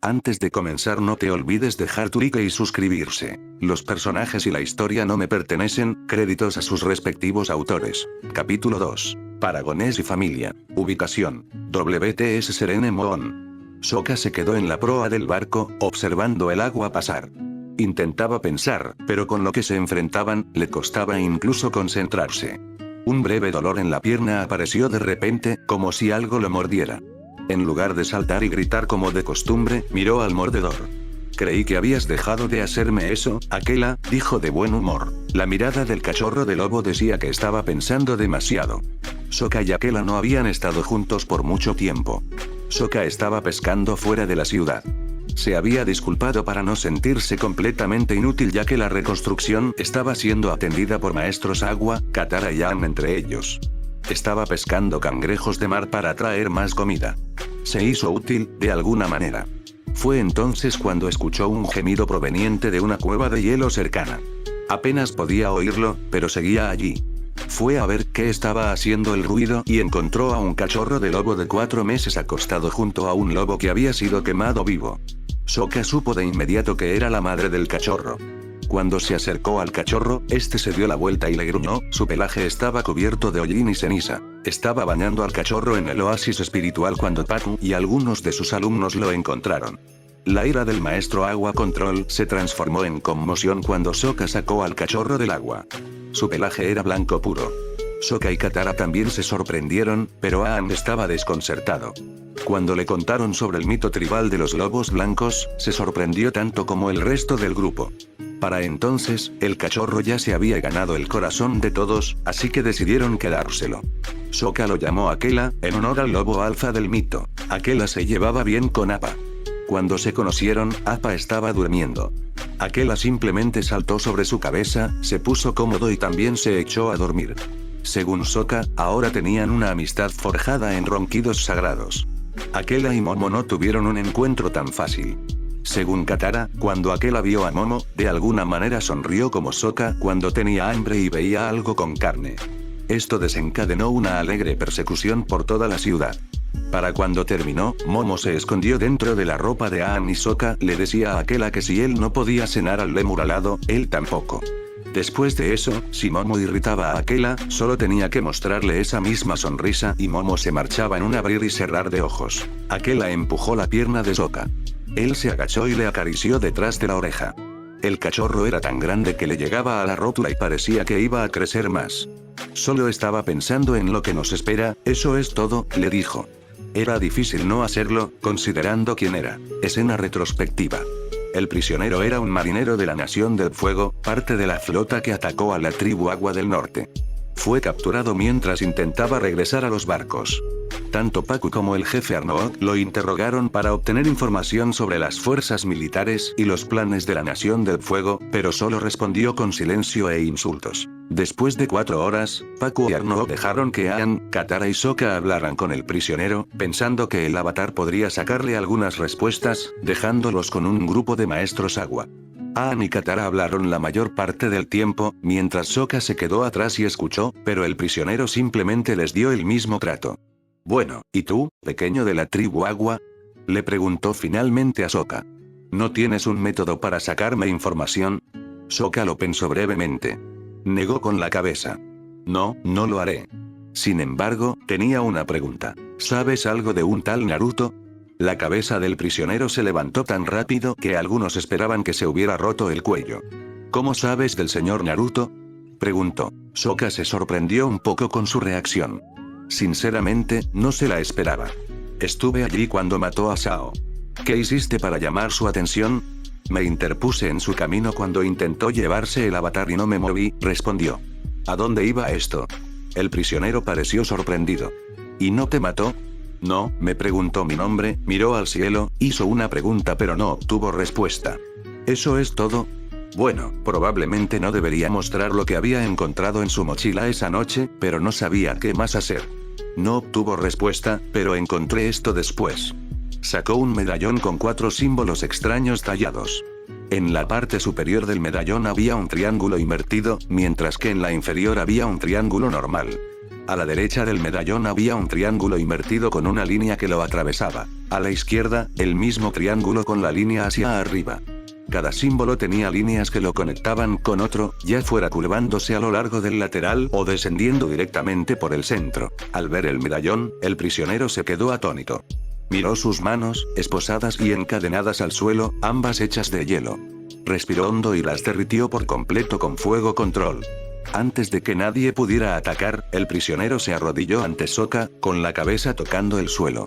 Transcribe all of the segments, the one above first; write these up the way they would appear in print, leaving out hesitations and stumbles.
Antes de comenzar no te olvides dejar tu like y suscribirse. Los personajes y la historia no me pertenecen, créditos a sus respectivos autores. Capítulo 2. Paragonés y familia. Ubicación. WTS Serene Moon. Sokka se quedó en la proa del barco, observando el agua pasar. Intentaba pensar, pero con lo que se enfrentaban, le costaba incluso concentrarse. Un breve dolor en la pierna apareció de repente, como si algo lo mordiera. En lugar de saltar y gritar como de costumbre, miró al mordedor. «Creí que habías dejado de hacerme eso, Aquela», dijo de buen humor. La mirada del cachorro de lobo decía que estaba pensando demasiado. Sokka y Aquela no habían estado juntos por mucho tiempo. Sokka estaba pescando fuera de la ciudad. Se había disculpado para no sentirse completamente inútil ya que la reconstrucción estaba siendo atendida por maestros agua, Katara y Aang entre ellos. Estaba pescando cangrejos de mar para traer más comida. Se hizo útil, de alguna manera. Fue entonces cuando escuchó un gemido proveniente de una cueva de hielo cercana. Apenas podía oírlo, pero seguía allí. Fue a ver qué estaba haciendo el ruido y encontró a un cachorro de lobo de 4 meses acostado junto a un lobo que había sido quemado vivo. Sokka supo de inmediato que era la madre del cachorro. Cuando se acercó al cachorro, este se dio la vuelta y le gruñó, su pelaje estaba cubierto de hollín y ceniza. Estaba bañando al cachorro en el oasis espiritual cuando Pakku y algunos de sus alumnos lo encontraron. La ira del maestro Agua Control se transformó en conmoción cuando Sokka sacó al cachorro del agua. Su pelaje era blanco puro. Sokka y Katara también se sorprendieron, pero Aang estaba desconcertado. Cuando le contaron sobre el mito tribal de los lobos blancos, se sorprendió tanto como el resto del grupo. Para entonces, el cachorro ya se había ganado el corazón de todos, así que decidieron quedárselo. Sokka lo llamó Aquela, en honor al lobo alfa del mito. Aquela se llevaba bien con Appa. Cuando se conocieron, Appa estaba durmiendo. Aquela simplemente saltó sobre su cabeza, se puso cómodo y también se echó a dormir. Según Sokka, ahora tenían una amistad forjada en ronquidos sagrados. Aquela y Momo no tuvieron un encuentro tan fácil. Según Katara, cuando Aquela vio a Momo, de alguna manera sonrió como Sokka cuando tenía hambre y veía algo con carne. Esto desencadenó una alegre persecución por toda la ciudad. Para cuando terminó, Momo se escondió dentro de la ropa de Aang y Sokka le decía a Aquela que si él no podía cenar al lemur alado, él tampoco. Después de eso, si Momo irritaba a Aquela, solo tenía que mostrarle esa misma sonrisa y Momo se marchaba en un abrir y cerrar de ojos. Aquela empujó la pierna de Sokka. Él se agachó y le acarició detrás de la oreja. El cachorro era tan grande que le llegaba a la rótula y parecía que iba a crecer más. Solo estaba pensando en lo que nos espera, eso es todo, le dijo. Era difícil no hacerlo, considerando quién era. Escena retrospectiva. El prisionero era un marinero de la Nación del Fuego, parte de la flota que atacó a la tribu Agua del Norte. Fue capturado mientras intentaba regresar a los barcos. Tanto Pakku como el jefe Arnold lo interrogaron para obtener información sobre las fuerzas militares y los planes de la Nación del Fuego, pero solo respondió con silencio e insultos. Después de 4 horas, Pakku y Arnold dejaron que Aang, Katara y Sokka hablaran con el prisionero, pensando que el avatar podría sacarle algunas respuestas, dejándolos con un grupo de maestros agua. Aang y Katara hablaron la mayor parte del tiempo, mientras Sokka se quedó atrás y escuchó, pero el prisionero simplemente les dio el mismo trato. «Bueno, ¿y tú, pequeño de la tribu Agua?», le preguntó finalmente a Sokka. «¿No tienes un método para sacarme información?». Sokka lo pensó brevemente. Negó con la cabeza. «No, no lo haré». Sin embargo, tenía una pregunta. «¿Sabes algo de un tal Naruto?». La cabeza del prisionero se levantó tan rápido que algunos esperaban que se hubiera roto el cuello. «¿Cómo sabes del señor Naruto?», preguntó. Sokka se sorprendió un poco con su reacción. Sinceramente, no se la esperaba. «Estuve allí cuando mató a Sao». «¿Qué hiciste para llamar su atención?». «Me interpuse en su camino cuando intentó llevarse el avatar y no me moví», respondió. «¿A dónde iba esto?». El prisionero pareció sorprendido. «¿Y no te mató?». «No», me preguntó mi nombre, miró al cielo, hizo una pregunta pero no obtuvo respuesta. «¿Eso es todo?». Bueno, probablemente no debería mostrar lo que había encontrado en su mochila esa noche, pero no sabía qué más hacer. No obtuvo respuesta, pero encontré esto después. Sacó un medallón con 4 símbolos extraños tallados. En la parte superior del medallón había un triángulo invertido, mientras que en la inferior había un triángulo normal. A la derecha del medallón había un triángulo invertido con una línea que lo atravesaba. A la izquierda, el mismo triángulo con la línea hacia arriba. Cada símbolo tenía líneas que lo conectaban con otro, ya fuera curvándose a lo largo del lateral o descendiendo directamente por el centro. Al ver el medallón, el prisionero se quedó atónito. Miró sus manos, esposadas y encadenadas al suelo, ambas hechas de hielo. Respiró hondo y las derritió por completo con fuego control. Antes de que nadie pudiera atacar, el prisionero se arrodilló ante Sokka, con la cabeza tocando el suelo.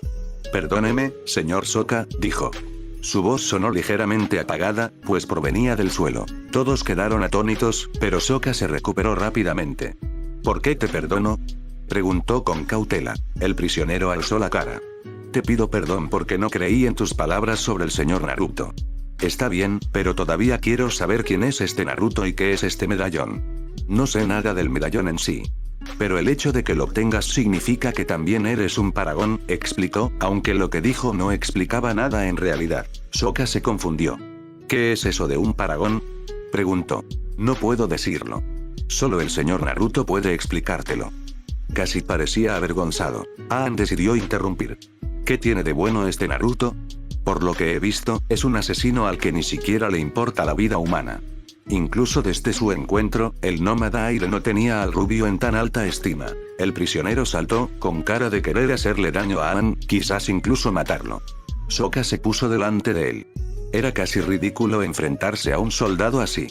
«Perdóneme, señor Sokka», dijo. Su voz sonó ligeramente apagada, pues provenía del suelo. Todos quedaron atónitos, pero Sokka se recuperó rápidamente. «¿Por qué te perdono?», preguntó con cautela. El prisionero alzó la cara. «Te pido perdón porque no creí en tus palabras sobre el señor Naruto. Está bien, pero todavía quiero saber quién es este Naruto y qué es este medallón. No sé nada del medallón en sí. Pero el hecho de que lo obtengas significa que también eres un paragón», explicó, aunque lo que dijo no explicaba nada en realidad. Sokka se confundió. «¿Qué es eso de un paragón?», preguntó. «No puedo decirlo. Solo el señor Naruto puede explicártelo». Casi parecía avergonzado. Aang decidió interrumpir. «¿Qué tiene de bueno este Naruto? Por lo que he visto, es un asesino al que ni siquiera le importa la vida humana. Incluso desde su encuentro, el nómada aire no tenía al rubio en tan alta estima». El prisionero saltó, con cara de querer hacerle daño a Aang, quizás incluso matarlo. Sokka se puso delante de él. Era casi ridículo enfrentarse a un soldado así.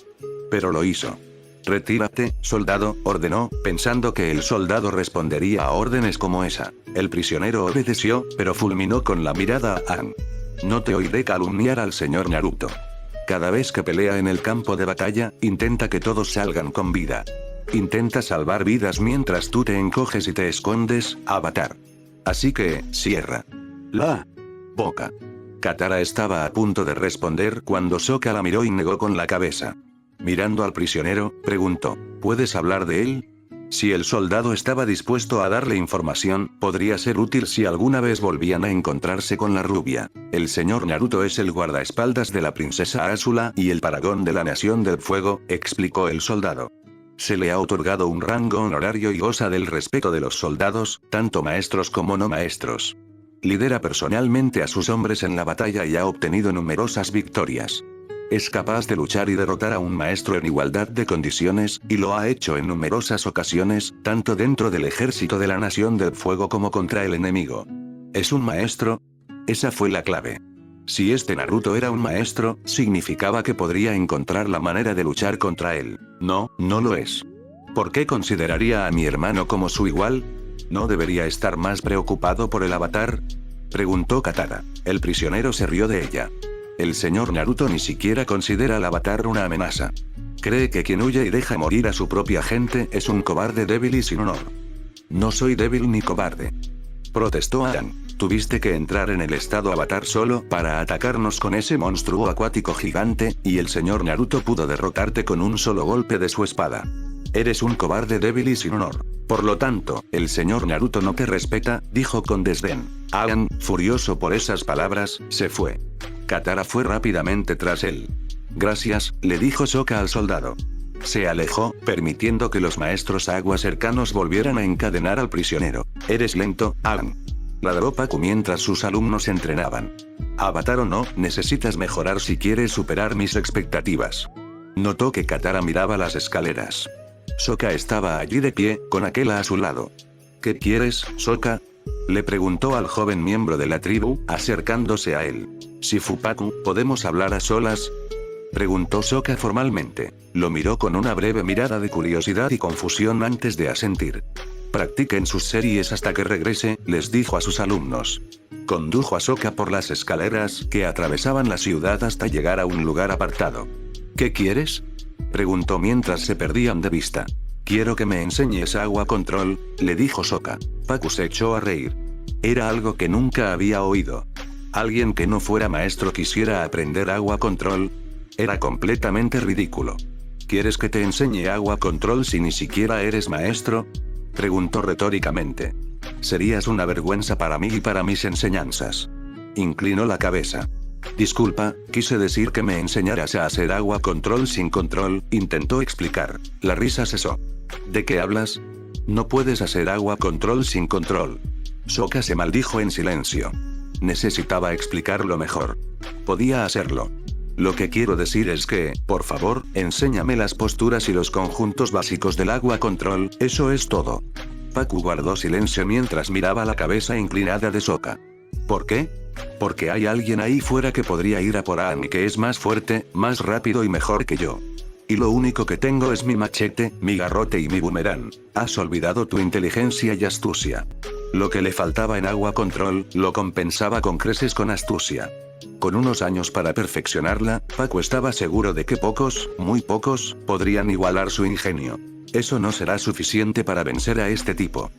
Pero lo hizo. «Retírate, soldado», ordenó, pensando que el soldado respondería a órdenes como esa. El prisionero obedeció, pero fulminó con la mirada a Aang. «No te oiré calumniar al señor Naruto. Cada vez que pelea en el campo de batalla, intenta que todos salgan con vida. Intenta salvar vidas mientras tú te encoges y te escondes, Avatar. Así que, cierra la boca». Katara estaba a punto de responder cuando Sokka la miró y negó con la cabeza. Mirando al prisionero, preguntó: «¿Puedes hablar de él?». Si el soldado estaba dispuesto a darle información, podría ser útil si alguna vez volvían a encontrarse con la rubia. «El señor Naruto es el guardaespaldas de la princesa Azula y el paragón de la Nación del Fuego», explicó el soldado. Se le ha otorgado un rango honorario y goza del respeto de los soldados, tanto maestros como no maestros. Lidera personalmente a sus hombres en la batalla y ha obtenido numerosas victorias. Es capaz de luchar y derrotar a un maestro en igualdad de condiciones, y lo ha hecho en numerosas ocasiones, tanto dentro del ejército de la Nación del Fuego como contra el enemigo. ¿Es un maestro? Esa fue la clave. Si este Naruto era un maestro, significaba que podría encontrar la manera de luchar contra él. No, no lo es. ¿Por qué consideraría a mi hermano como su igual? ¿No debería estar más preocupado por el avatar?, preguntó Katara. El prisionero se rió de ella. El señor Naruto ni siquiera considera al avatar una amenaza. Cree que quien huye y deja morir a su propia gente es un cobarde débil y sin honor. «No soy débil ni cobarde», protestó Aang. «Tuviste que entrar en el estado avatar solo para atacarnos con ese monstruo acuático gigante, y el señor Naruto pudo derrotarte con un solo golpe de su espada. Eres un cobarde débil y sin honor. Por lo tanto, el señor Naruto no te respeta», dijo con desdén. Aang, furioso por esas palabras, se fue. Katara fue rápidamente tras él. «Gracias», le dijo Sokka al soldado. Se alejó, permitiendo que los maestros agua cercanos volvieran a encadenar al prisionero. «Eres lento, Aang», ladró Paku mientras sus alumnos entrenaban. «Avatar o no, necesitas mejorar si quieres superar mis expectativas». Notó que Katara miraba las escaleras. Sokka estaba allí de pie, con Aquela a su lado. «¿Qué quieres, Sokka?», le preguntó al joven miembro de la tribu, acercándose a él. «Shifupaku, ¿podemos hablar a solas?», preguntó Sokka formalmente. Lo miró con una breve mirada de curiosidad y confusión antes de asentir. «Practiquen sus series hasta que regrese», les dijo a sus alumnos. Condujo a Sokka por las escaleras que atravesaban la ciudad hasta llegar a un lugar apartado. «¿Qué quieres?», preguntó mientras se perdían de vista. «Quiero que me enseñes agua control», le dijo Sokka. Paku se echó a reír. Era algo que nunca había oído. ¿Alguien que no fuera maestro quisiera aprender agua control? Era completamente ridículo. ¿Quieres que te enseñe agua control si ni siquiera eres maestro?, preguntó retóricamente. «Serías una vergüenza para mí y para mis enseñanzas». Inclinó la cabeza. «Disculpa, quise decir que me enseñaras a hacer agua control sin control», intentó explicar. La risa cesó. «¿De qué hablas? No puedes hacer agua control sin control. Sokka se maldijo en silencio. Necesitaba explicarlo mejor. Podía hacerlo. Lo que quiero decir es que, por favor, enséñame las posturas y los conjuntos básicos del agua control, eso es todo. Pakku guardó silencio mientras miraba la cabeza inclinada de Sokka. ¿Por qué? Porque hay alguien ahí fuera que podría ir a por Aang y que es más fuerte, más rápido y mejor que yo. Y lo único que tengo es mi machete, mi garrote y mi boomerang. Has olvidado tu inteligencia y astucia. Lo que le faltaba en agua control, lo compensaba con creces con astucia. Con unos años para perfeccionarla, Pakku estaba seguro de que pocos, muy pocos, podrían igualar su ingenio. Eso no será suficiente para vencer a este tipo.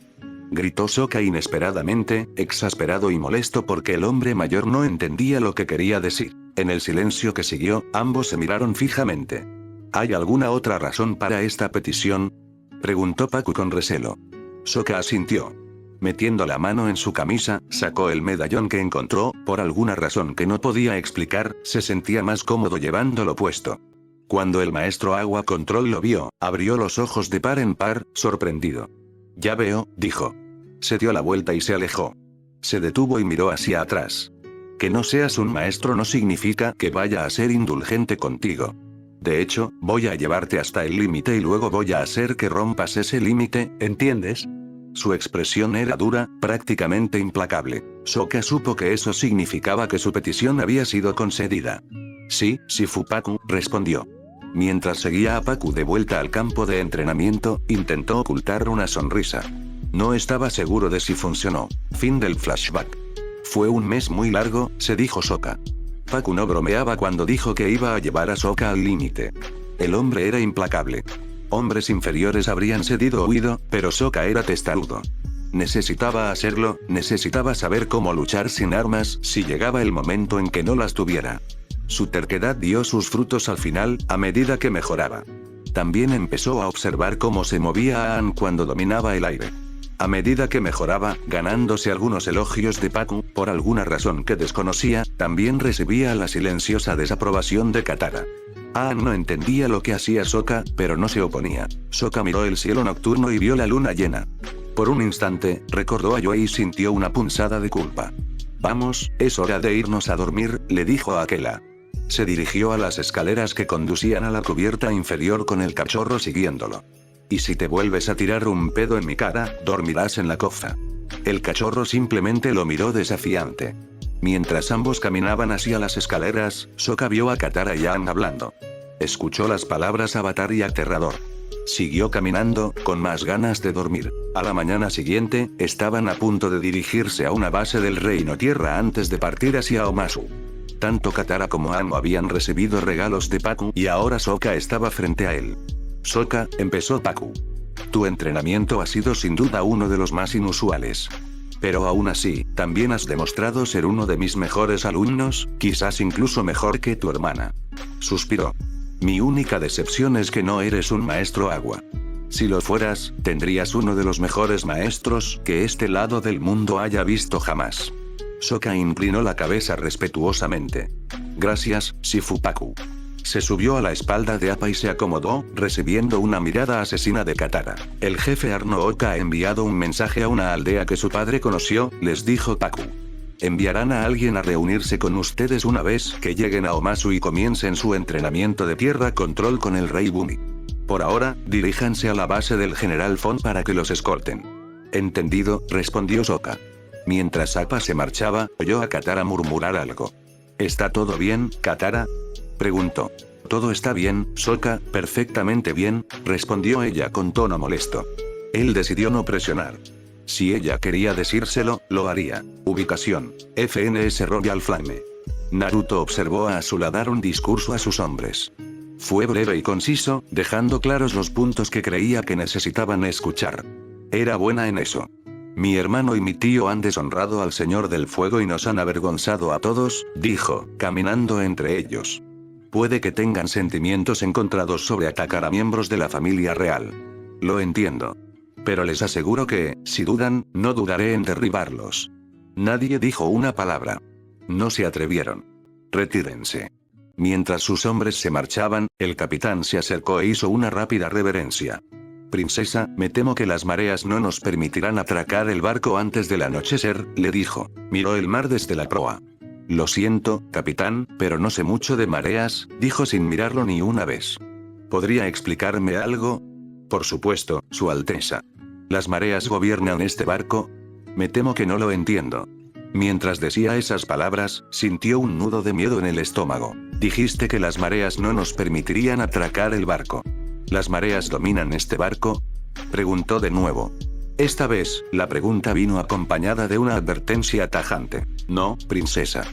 Gritó Sokka inesperadamente, exasperado y molesto porque el hombre mayor no entendía lo que quería decir. En el silencio que siguió, ambos se miraron fijamente. ¿Hay alguna otra razón para esta petición?, preguntó Pakku con recelo. Sokka asintió. Metiendo la mano en su camisa, sacó el medallón que encontró, por alguna razón que no podía explicar, se sentía más cómodo llevándolo puesto. Cuando el maestro Agua Control lo vio, abrió los ojos de par en par, sorprendido. Ya veo, dijo. Se dio la vuelta y se alejó. Se detuvo y miró hacia atrás. Que no seas un maestro no significa que vaya a ser indulgente contigo. De hecho, voy a llevarte hasta el límite y luego voy a hacer que rompas ese límite, ¿entiendes? Su expresión era dura, prácticamente implacable. Sokka supo que eso significaba que su petición había sido concedida. Sí, Shifu Pakku, respondió. Mientras seguía a Pakku de vuelta al campo de entrenamiento, intentó ocultar una sonrisa. No estaba seguro de si funcionó. Fin del flashback. Fue un mes muy largo, se dijo Sokka. Pakku no bromeaba cuando dijo que iba a llevar a Sokka al límite. El hombre era implacable. Hombres inferiores habrían cedido o huido, pero Sokka era testarudo. Necesitaba hacerlo, necesitaba saber cómo luchar sin armas si llegaba el momento en que no las tuviera. Su terquedad dio sus frutos al final, a medida que mejoraba. También empezó a observar cómo se movía Aang cuando dominaba el aire. A medida que mejoraba, ganándose algunos elogios de Pakku, por alguna razón que desconocía, también recibía la silenciosa desaprobación de Katara. Aang no entendía lo que hacía Sokka, pero no se oponía. Sokka miró el cielo nocturno y vio la luna llena. Por un instante, recordó a Yoe y sintió una punzada de culpa. Vamos, es hora de irnos a dormir, le dijo a Aquela. Se dirigió a las escaleras que conducían a la cubierta inferior con el cachorro siguiéndolo. Y si te vuelves a tirar un pedo en mi cara, dormirás en la cofa. El cachorro simplemente lo miró desafiante. Mientras ambos caminaban hacia las escaleras, Sokka vio a Katara y Aang hablando. Escuchó las palabras avatar y aterrador. Siguió caminando, con más ganas de dormir. A la mañana siguiente, estaban a punto de dirigirse a una base del Reino Tierra antes de partir hacia Omasu. Tanto Katara como Aang habían recibido regalos de Pakku y ahora Sokka estaba frente a él. Sokka, empezó Pakku. Tu entrenamiento ha sido sin duda uno de los más inusuales. Pero aún así, también has demostrado ser uno de mis mejores alumnos, quizás incluso mejor que tu hermana. Suspiró. Mi única decepción es que no eres un maestro agua. Si lo fueras, tendrías uno de los mejores maestros que este lado del mundo haya visto jamás. Sokka inclinó la cabeza respetuosamente. Gracias, Shifu Pakku. Se subió a la espalda de Appa y se acomodó, recibiendo una mirada asesina de Katara. El jefe Arno Oka ha enviado un mensaje a una aldea que su padre conoció, les dijo Pakku. Enviarán a alguien a reunirse con ustedes una vez que lleguen a Omasu y comiencen su entrenamiento de tierra control con el rey Bumi. Por ahora, diríjanse a la base del general Fon para que los escolten. Entendido, respondió Sokka. Mientras Appa se marchaba, oyó a Katara murmurar algo. ¿Está todo bien, Katara?, preguntó. Todo está bien, Sokka, perfectamente bien, respondió ella con tono molesto. Él decidió no presionar. Si ella quería decírselo, lo haría. Ubicación: FNS Royal Flame. Naruto observó a Azula dar un discurso a sus hombres. Fue breve y conciso, dejando claros los puntos que creía que necesitaban escuchar. Era buena en eso. Mi hermano y mi tío han deshonrado al Señor del Fuego y nos han avergonzado a todos, dijo, caminando entre ellos. Puede que tengan sentimientos encontrados sobre atacar a miembros de la familia real. Lo entiendo. Pero les aseguro que, si dudan, no dudaré en derribarlos. Nadie dijo una palabra. No se atrevieron. Retírense. Mientras sus hombres se marchaban, el capitán se acercó e hizo una rápida reverencia. Princesa, me temo que las mareas no nos permitirán atracar el barco antes del anochecer, le dijo. Miró el mar desde la proa. Lo siento, capitán, pero no sé mucho de mareas, dijo sin mirarlo ni una vez. ¿Podría explicarme algo? Por supuesto, Su Alteza. ¿Las mareas gobiernan este barco? Me temo que no lo entiendo. Mientras decía esas palabras, sintió un nudo de miedo en el estómago. Dijiste que las mareas no nos permitirían atracar el barco. ¿Las mareas dominan este barco? Preguntó de nuevo. Esta vez, la pregunta vino acompañada de una advertencia tajante. No, princesa.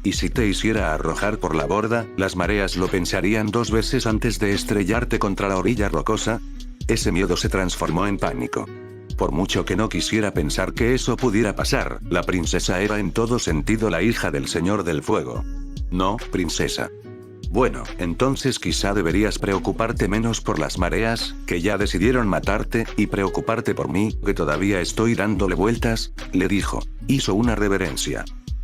Y si te hiciera arrojar por la borda, las mareas lo pensarían 2 veces antes de estrellarte contra la orilla rocosa. Ese miedo se transformó en pánico. Por mucho que no quisiera pensar que eso pudiera pasar, la princesa era en todo sentido la hija del Señor del Fuego. No, princesa. Bueno, entonces quizá deberías preocuparte menos por las mareas, que ya decidieron matarte, y preocuparte por mí, que todavía estoy dándole vueltas, le dijo. Hizo una reverencia.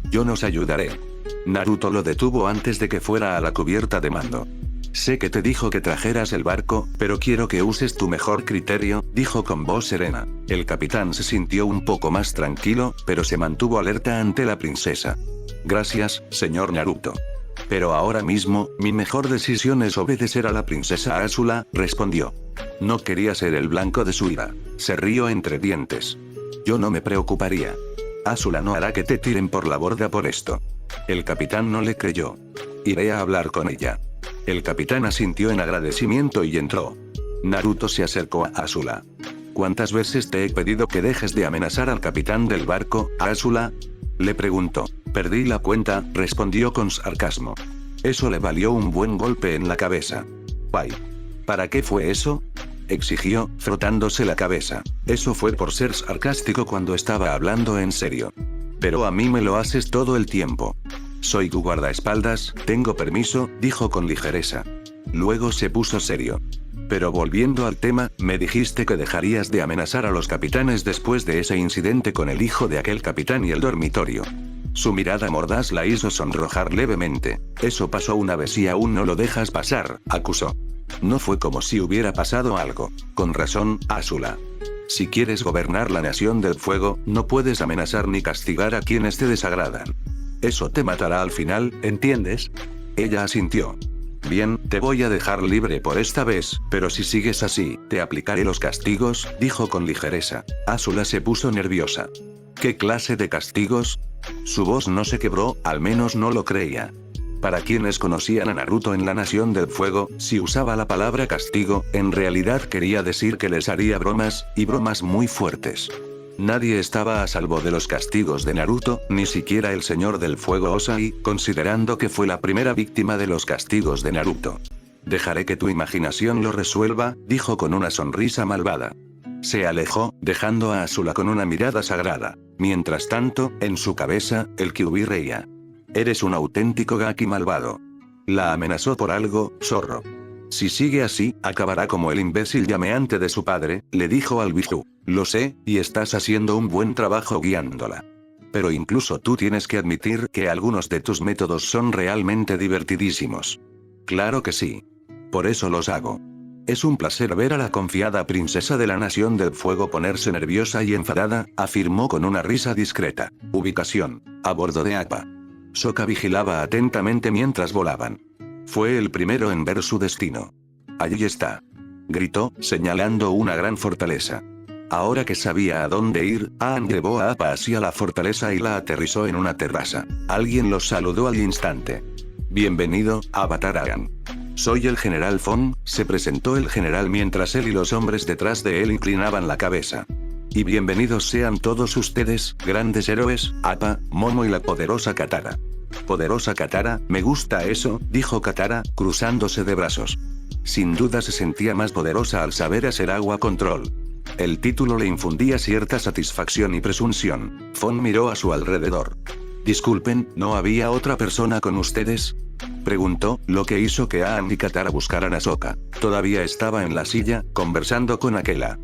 Yo nos ayudaré. Naruto lo detuvo antes de que fuera a la cubierta de mando. Sé que te dijo que trajeras el barco, pero quiero que uses tu mejor criterio, dijo con voz serena. El capitán se sintió un poco más tranquilo, pero se mantuvo alerta ante la princesa. Gracias, señor Naruto. Pero ahora mismo, mi mejor decisión es obedecer a la princesa Azula, respondió. No quería ser el blanco de su ira. Se rió entre dientes. Yo no me preocuparía. Azula no hará que te tiren por la borda por esto. El capitán no le creyó. Iré a hablar con ella. El capitán asintió en agradecimiento y entró. Naruto se acercó a Azula. ¿Cuántas veces te he pedido que dejes de amenazar al capitán del barco, Azula? Le preguntó. Perdí la cuenta, respondió con sarcasmo. Eso le valió un buen golpe en la cabeza. ¡Ay! ¿Para qué fue eso? Exigió, frotándose la cabeza. Eso fue por ser sarcástico cuando estaba hablando en serio. Pero a mí me lo haces todo el tiempo. Soy tu guardaespaldas, tengo permiso, dijo con ligereza. Luego se puso serio. Pero volviendo al tema, me dijiste que dejarías de amenazar a los capitanes después de ese incidente con el hijo de aquel capitán y el dormitorio. Su mirada mordaz la hizo sonrojar levemente. Eso pasó una vez y aún no lo dejas pasar, acusó. No fue como si hubiera pasado algo. Con razón, Azula. Si quieres gobernar la Nación del Fuego, no puedes amenazar ni castigar a quienes te desagradan. Eso te matará al final, ¿entiendes? Ella asintió. Bien, te voy a dejar libre por esta vez, pero si sigues así, te aplicaré los castigos, dijo con ligereza. Azula se puso nerviosa. ¿Qué clase de castigos? Su voz no se quebró, al menos no lo creía. Para quienes conocían a Naruto en la Nación del Fuego, si usaba la palabra castigo, en realidad quería decir que les haría bromas, y bromas muy fuertes. Nadie estaba a salvo de los castigos de Naruto, ni siquiera el Señor del Fuego Ozai, considerando que fue la primera víctima de los castigos de Naruto. Dejaré que tu imaginación lo resuelva, dijo con una sonrisa malvada. Se alejó, dejando a Azula con una mirada sagrada. Mientras tanto, en su cabeza, el Kyuubi reía. Eres un auténtico gaki malvado. La amenazó por algo, zorro. Si sigue así, acabará como el imbécil llameante de su padre, le dijo al Biju. Lo sé, y estás haciendo un buen trabajo guiándola. Pero incluso tú tienes que admitir que algunos de tus métodos son realmente divertidísimos. Claro que sí. Por eso los hago. Es un placer ver a la confiada princesa de la Nación del Fuego ponerse nerviosa y enfadada, afirmó con una risa discreta. Ubicación. A bordo de Appa. Sokka vigilaba atentamente mientras volaban. Fue el primero en ver su destino. Allí está. Gritó, señalando una gran fortaleza. Ahora que sabía a dónde ir, Aang llevó a Appa hacia la fortaleza y la aterrizó en una terraza. Alguien los saludó al instante. Bienvenido, Avatar Aang. Soy el general Fong, se presentó el general mientras él y los hombres detrás de él inclinaban la cabeza. Y bienvenidos sean todos ustedes, grandes héroes, Appa, Momo y la poderosa Katara. Poderosa Katara, me gusta eso, dijo Katara, cruzándose de brazos. Sin duda se sentía más poderosa al saber hacer agua control. El título le infundía cierta satisfacción y presunción. Fong miró a su alrededor. Disculpen, ¿no había otra persona con ustedes? Preguntó, lo que hizo que Aang y Katara buscaran a Sokka. Todavía estaba en la silla, conversando con Aquela.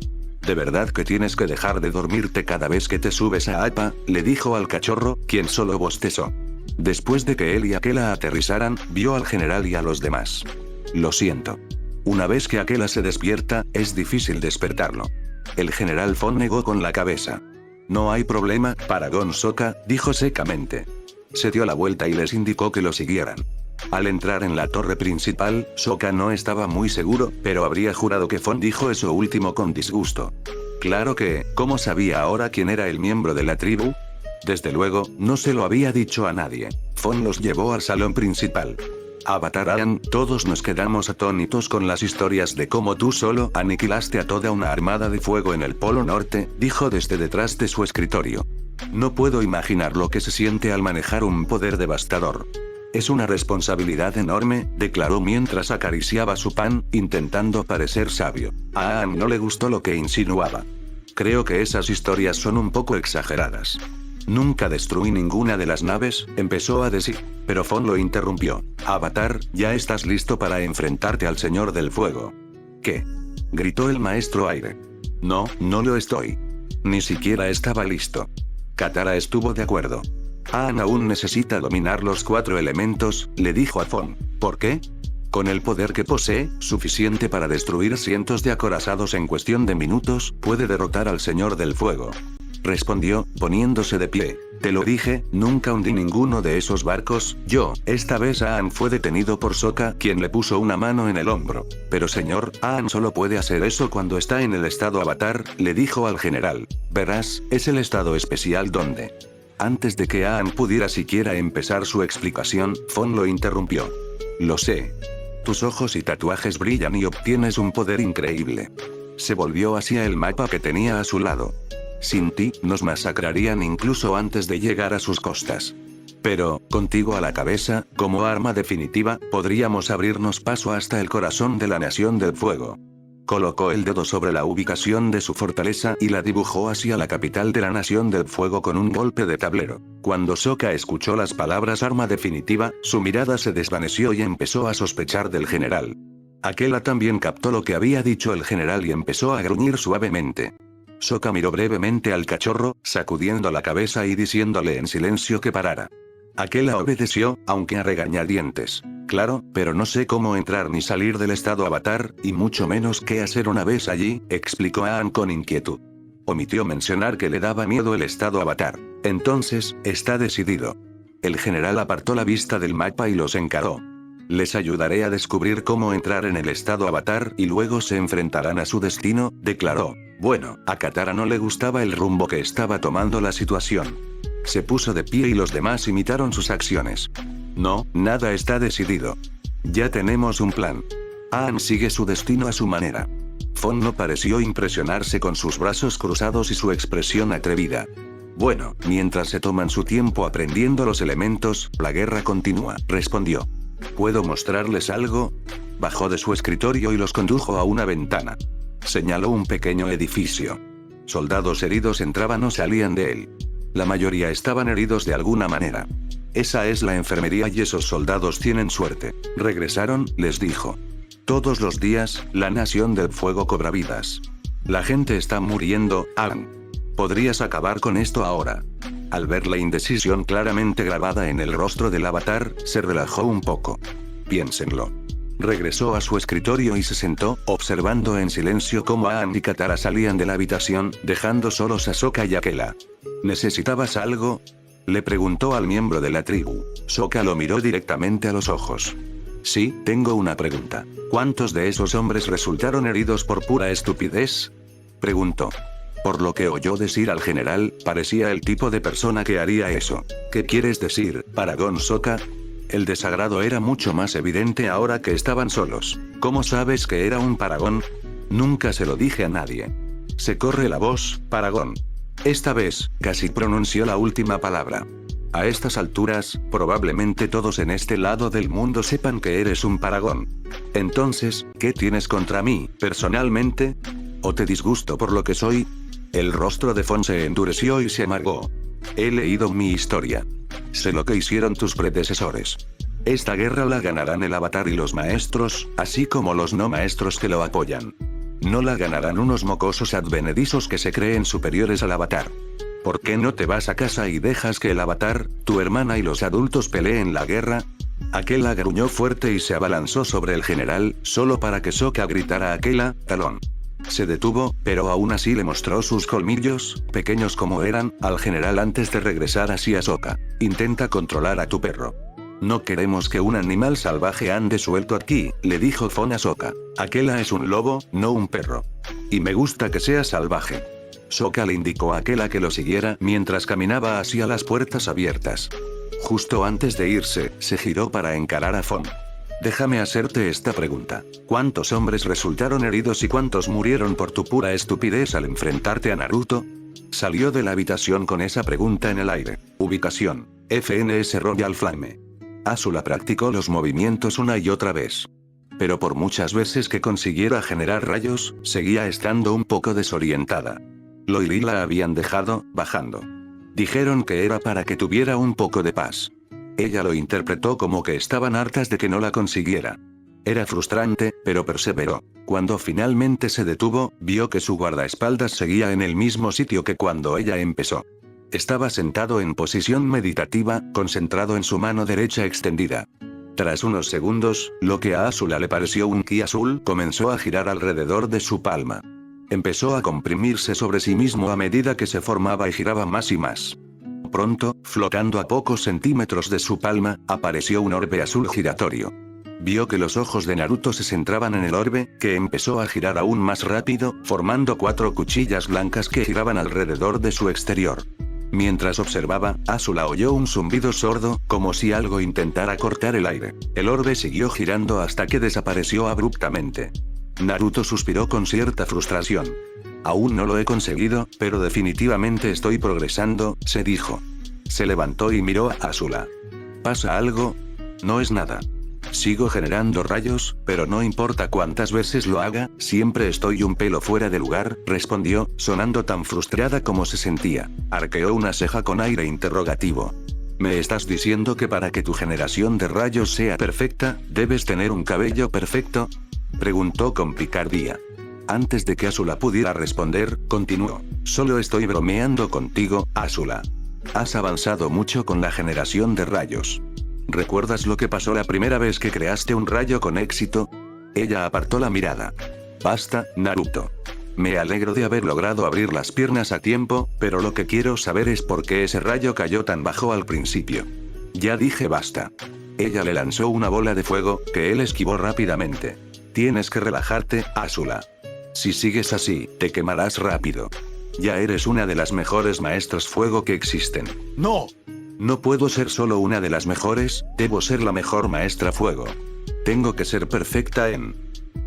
¿De verdad que tienes que dejar de dormirte cada vez que te subes a Appa?, le dijo al cachorro, quien solo bostezó. Después de que él y Aquela aterrizaran, vio al general y a los demás. Lo siento. Una vez que Aquela se despierta, es difícil despertarlo. El general Fon negó con la cabeza. No hay problema, Paragon Sokka, dijo secamente. Se dio la vuelta y les indicó que lo siguieran. Al entrar en la torre principal, Sokka no estaba muy seguro, pero habría jurado que Fon dijo eso último con disgusto. Claro que, ¿cómo sabía ahora quién era el miembro de la tribu? Desde luego, no se lo había dicho a nadie. Fon los llevó al salón principal. Avatar Aang, todos nos quedamos atónitos con las historias de cómo tú solo aniquilaste a toda una armada de fuego en el Polo Norte, dijo desde detrás de su escritorio. No puedo imaginar lo que se siente al manejar un poder devastador. Es una responsabilidad enorme, declaró mientras acariciaba su pan, intentando parecer sabio. A Aang no le gustó lo que insinuaba. Creo que esas historias son un poco exageradas. Nunca destruí ninguna de las naves, empezó a decir. Pero Fon lo interrumpió. Avatar, ya estás listo para enfrentarte al Señor del Fuego. ¿Qué? Gritó el maestro aire. No, no lo estoy. Ni siquiera estaba listo. Katara estuvo de acuerdo. Aang aún necesita dominar los 4 elementos, le dijo a Fon. ¿Por qué? Con el poder que posee, suficiente para destruir cientos de acorazados en cuestión de minutos, puede derrotar al Señor del Fuego. Respondió, poniéndose de pie. Te lo dije, nunca hundí ninguno de esos barcos, yo. Esta vez Aang fue detenido por Sokka, quien le puso una mano en el hombro. Pero señor, Aang solo puede hacer eso cuando está en el estado Avatar, le dijo al general. Verás, es el estado especial donde... Antes de que Aang pudiera siquiera empezar su explicación, Fon lo interrumpió. Lo sé. Tus ojos y tatuajes brillan y obtienes un poder increíble. Se volvió hacia el mapa que tenía a su lado. Sin ti, nos masacrarían incluso antes de llegar a sus costas. Pero, contigo a la cabeza, como arma definitiva, podríamos abrirnos paso hasta el corazón de la Nación del Fuego. Colocó el dedo sobre la ubicación de su fortaleza y la dibujó hacia la capital de la Nación del Fuego con un golpe de tablero. Cuando Sokka escuchó las palabras arma definitiva, su mirada se desvaneció y empezó a sospechar del general. Aquela también captó lo que había dicho el general y empezó a gruñir suavemente. Sokka miró brevemente al cachorro, sacudiendo la cabeza y diciéndole en silencio que parara. Aquela obedeció, aunque a regañadientes. Claro, pero no sé cómo entrar ni salir del estado Avatar, y mucho menos qué hacer una vez allí, explicó Aang con inquietud. Omitió mencionar que le daba miedo el estado Avatar. Entonces, está decidido. El general apartó la vista del mapa y los encaró. Les ayudaré a descubrir cómo entrar en el estado Avatar y luego se enfrentarán a su destino, declaró. Bueno, a Katara no le gustaba el rumbo que estaba tomando la situación. Se puso de pie y los demás imitaron sus acciones. No, nada está decidido. Ya tenemos un plan. Aang sigue su destino a su manera. Fon no pareció impresionarse con sus brazos cruzados y su expresión atrevida. Bueno, mientras se toman su tiempo aprendiendo los elementos, la guerra continúa, respondió. ¿Puedo mostrarles algo? Bajó de su escritorio y los condujo a una ventana. Señaló un pequeño edificio. Soldados heridos entraban o salían de él. La mayoría estaban heridos de alguna manera. Esa es la enfermería y esos soldados tienen suerte. Regresaron, les dijo. Todos los días, la Nación del Fuego cobra vidas. La gente está muriendo, Aang. Podrías acabar con esto ahora. Al ver la indecisión claramente grabada en el rostro del Avatar, se relajó un poco. Piénsenlo. Regresó a su escritorio y se sentó, observando en silencio cómo Aang y Katara salían de la habitación, dejando solos a Sokka y Aquela. ¿Necesitabas algo?, le preguntó al miembro de la tribu. Sokka lo miró directamente a los ojos. Sí, tengo una pregunta. ¿Cuántos de esos hombres resultaron heridos por pura estupidez?, preguntó. Por lo que oyó decir al general, parecía el tipo de persona que haría eso. ¿Qué quieres decir, Paragon Sokka? El desagrado era mucho más evidente ahora que estaban solos. ¿Cómo sabes que era un Paragón? Nunca se lo dije a nadie. Se corre la voz, Paragón. Esta vez, casi pronunció la última palabra. A estas alturas, probablemente todos en este lado del mundo sepan que eres un Paragón. Entonces, ¿qué tienes contra mí, personalmente? ¿O te disgusto por lo que soy? El rostro de Fon se endureció y se amargó. He leído mi historia. Sé lo que hicieron tus predecesores. Esta guerra la ganarán el Avatar y los maestros, así como los no maestros que lo apoyan. No la ganarán unos mocosos advenedizos que se creen superiores al Avatar. ¿Por qué no te vas a casa y dejas que el Avatar, tu hermana y los adultos peleen la guerra? Aquela gruñó fuerte y se abalanzó sobre el general, solo para que Sokka gritara aquela, talón. Se detuvo, pero aún así le mostró sus colmillos, pequeños como eran, al general antes de regresar hacia Sokka. Intenta controlar a tu perro. No queremos que un animal salvaje ande suelto aquí, le dijo Fon a Sokka. Aquela es un lobo, no un perro. Y me gusta que sea salvaje. Sokka le indicó a Aquela que lo siguiera mientras caminaba hacia las puertas abiertas. Justo antes de irse, se giró para encarar a Fon. Déjame hacerte esta pregunta. ¿Cuántos hombres resultaron heridos y cuántos murieron por tu pura estupidez al enfrentarte a Naruto? Salió de la habitación con esa pregunta en el aire. Ubicación: FNS Royal Flame. Azula practicó los movimientos una y otra vez. Pero por muchas veces que consiguiera generar rayos, seguía estando un poco desorientada. Lo y la habían dejado, bajando. Dijeron que era para que tuviera un poco de paz. Ella lo interpretó como que estaban hartas de que no la consiguiera. Era frustrante, pero perseveró. Cuando finalmente se detuvo, vio que su guardaespaldas seguía en el mismo sitio que cuando ella empezó. Estaba sentado en posición meditativa, concentrado en su mano derecha extendida. Tras unos segundos, lo que a Azula le pareció un ki azul comenzó a girar alrededor de su palma. Empezó a comprimirse sobre sí mismo a medida que se formaba y giraba más y más. Pronto, flotando a pocos centímetros de su palma, apareció un orbe azul giratorio. Vio que los ojos de Naruto se centraban en el orbe, que empezó a girar aún más rápido, formando 4 cuchillas blancas que giraban alrededor de su exterior. Mientras observaba, Azula oyó un zumbido sordo, como si algo intentara cortar el aire. El orbe siguió girando hasta que desapareció abruptamente. Naruto suspiró con cierta frustración. Aún no lo he conseguido, pero definitivamente estoy progresando, se dijo. Se levantó y miró a Azula. ¿Pasa algo? No es nada. Sigo generando rayos, pero no importa cuántas veces lo haga, siempre estoy un pelo fuera de lugar, respondió, sonando tan frustrada como se sentía. Arqueó una ceja con aire interrogativo. ¿Me estás diciendo que para que tu generación de rayos sea perfecta, debes tener un cabello perfecto? Preguntó con picardía. Antes de que Azula pudiera responder, continuó. Solo estoy bromeando contigo, Azula. Has avanzado mucho con la generación de rayos. ¿Recuerdas lo que pasó la primera vez que creaste un rayo con éxito? Ella apartó la mirada. Basta, Naruto. Me alegro de haber logrado abrir las piernas a tiempo, pero lo que quiero saber es por qué ese rayo cayó tan bajo al principio. Ya dije basta. Ella le lanzó una bola de fuego, que él esquivó rápidamente. Tienes que relajarte, Azula. Si sigues así, te quemarás rápido. Ya eres una de las mejores maestras fuego que existen. ¡No! No puedo ser solo una de las mejores, debo ser la mejor maestra fuego. Tengo que ser perfecta en...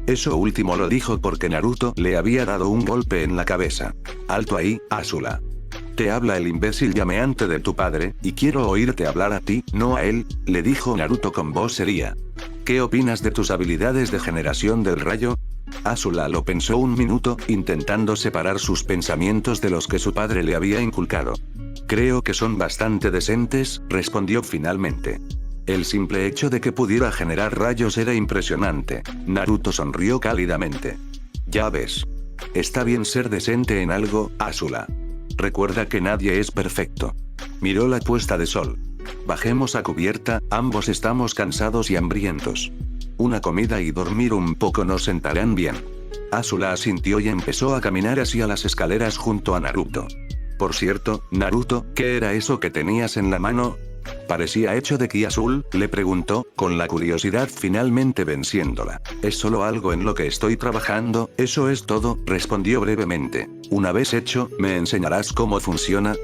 Eso último lo dijo porque Naruto le había dado un golpe en la cabeza. Alto ahí, Azula. Te habla el imbécil llameante de tu padre, y quiero oírte hablar a ti, no a él, le dijo Naruto con voz seria. ¿Qué opinas de tus habilidades de generación del rayo? Azula lo pensó un minuto, intentando separar sus pensamientos de los que su padre le había inculcado. Creo que son bastante decentes, respondió finalmente. El simple hecho de que pudiera generar rayos era impresionante. Naruto sonrió cálidamente. Ya ves. Está bien ser decente en algo, Azula. Recuerda que nadie es perfecto. Miró la puesta de sol. Bajemos a cubierta, ambos estamos cansados y hambrientos. Una comida y dormir un poco nos sentarán bien. Azula asintió y empezó a caminar hacia las escaleras junto a Naruto. Por cierto, Naruto, ¿qué era eso que tenías en la mano? ¿Parecía hecho de ki azul?, le preguntó, con la curiosidad finalmente venciéndola. Es solo algo en lo que estoy trabajando, eso es todo, respondió brevemente. Una vez hecho, ¿me enseñarás cómo funciona?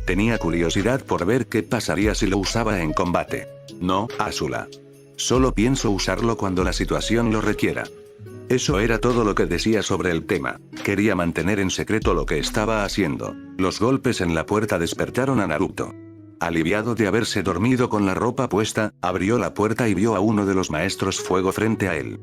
Tenía curiosidad por ver qué pasaría si lo usaba en combate. No, Azula. Solo pienso usarlo cuando la situación lo requiera. Eso era todo lo que decía sobre el tema. Quería mantener en secreto lo que estaba haciendo. Los golpes en la puerta despertaron a Naruto. Aliviado de haberse dormido con la ropa puesta, abrió la puerta y vio a uno de los maestros fuego frente a él.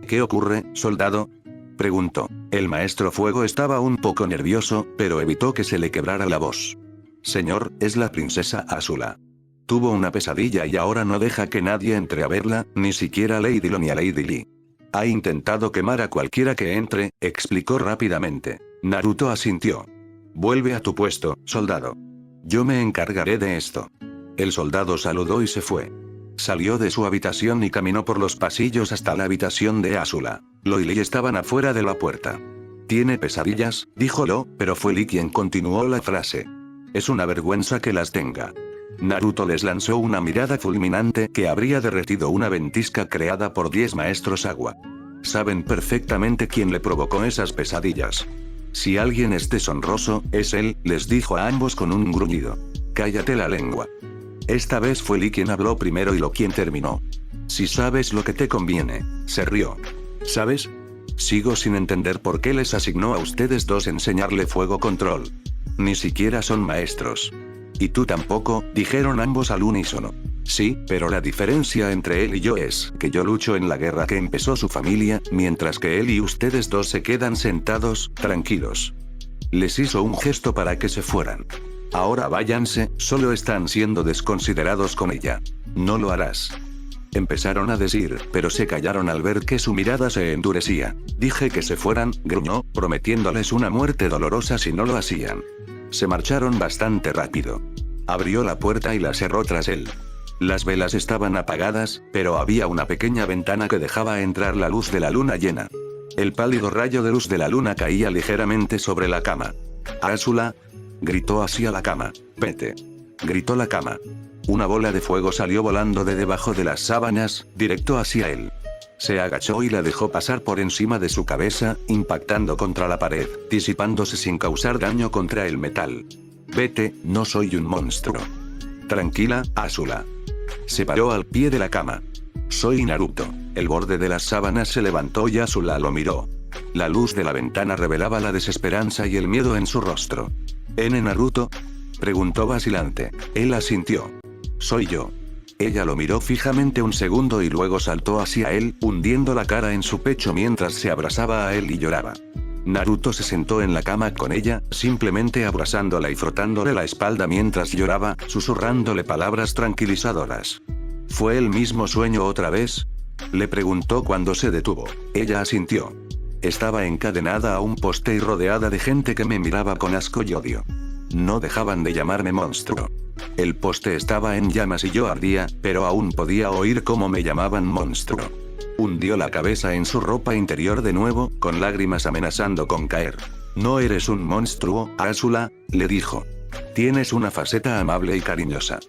¿Qué ocurre, soldado?, preguntó. El maestro fuego estaba un poco nervioso, pero evitó que se le quebrara la voz. Señor, es la princesa Azula. Tuvo una pesadilla y ahora no deja que nadie entre a verla, ni siquiera Lady Lo ni a Lady Lee. Ha intentado quemar a cualquiera que entre, explicó rápidamente. Naruto asintió. Vuelve a tu puesto, soldado. Yo me encargaré de esto. El soldado saludó y se fue. Salió de su habitación y caminó por los pasillos hasta la habitación de Azula. Lo y Lee estaban afuera de la puerta. «¿Tiene pesadillas?», dijo Lo, pero fue Lee quien continuó la frase. «Es una vergüenza que las tenga». Naruto les lanzó una mirada fulminante que habría derretido una ventisca creada por 10 maestros agua. Saben perfectamente quién le provocó esas pesadillas. Si alguien es deshonroso, es él, les dijo a ambos con un gruñido. «Cállate la lengua». Esta vez fue Lee quien habló primero y Lo quien terminó. «Si sabes lo que te conviene», se rió. «¿Sabes? Sigo sin entender por qué les asignó a ustedes dos enseñarle fuego control. Ni siquiera son maestros». «Y tú tampoco», dijeron ambos al unísono. «Sí, pero la diferencia entre él y yo es que yo lucho en la guerra que empezó su familia, mientras que él y ustedes dos se quedan sentados, tranquilos». Les hizo un gesto para que se fueran. «Ahora váyanse, solo están siendo desconsiderados con ella. No lo harás». Empezaron a decir, pero se callaron al ver que su mirada se endurecía. «Dije que se fueran», gruñó, prometiéndoles una muerte dolorosa si no lo hacían. Se marcharon bastante rápido. Abrió la puerta y la cerró tras él. Las velas estaban apagadas, pero había una pequeña ventana que dejaba entrar la luz de la luna llena. El pálido rayo de luz de la luna caía ligeramente sobre la cama. «Azula», gritó hacia la cama. «Vete», gritó la cama. Una bola de fuego salió volando de debajo de las sábanas, directo hacia él. Se agachó y la dejó pasar por encima de su cabeza, impactando contra la pared, disipándose sin causar daño contra el metal. «Vete, no soy un monstruo». «Tranquila, Azula». Se paró al pie de la cama. «Soy Naruto». El borde de las sábanas se levantó y Azula lo miró. La luz de la ventana revelaba la desesperanza y el miedo en su rostro. «¿N Naruto?», preguntó vacilante. Él asintió. «Soy yo». Ella lo miró fijamente un segundo y luego saltó hacia él, hundiendo la cara en su pecho mientras se abrazaba a él y lloraba. Naruto se sentó en la cama con ella, simplemente abrazándola y frotándole la espalda mientras lloraba, susurrándole palabras tranquilizadoras. «¿Fue el mismo sueño otra vez?», le preguntó cuando se detuvo. Ella asintió. «Estaba encadenada a un poste y rodeada de gente que me miraba con asco y odio. No dejaban de llamarme monstruo. El poste estaba en llamas y yo ardía, pero aún podía oír cómo me llamaban monstruo». Hundió la cabeza en su ropa interior de nuevo, con lágrimas amenazando con caer. «No eres un monstruo, Azula», le dijo. «Tienes una faceta amable y cariñosa.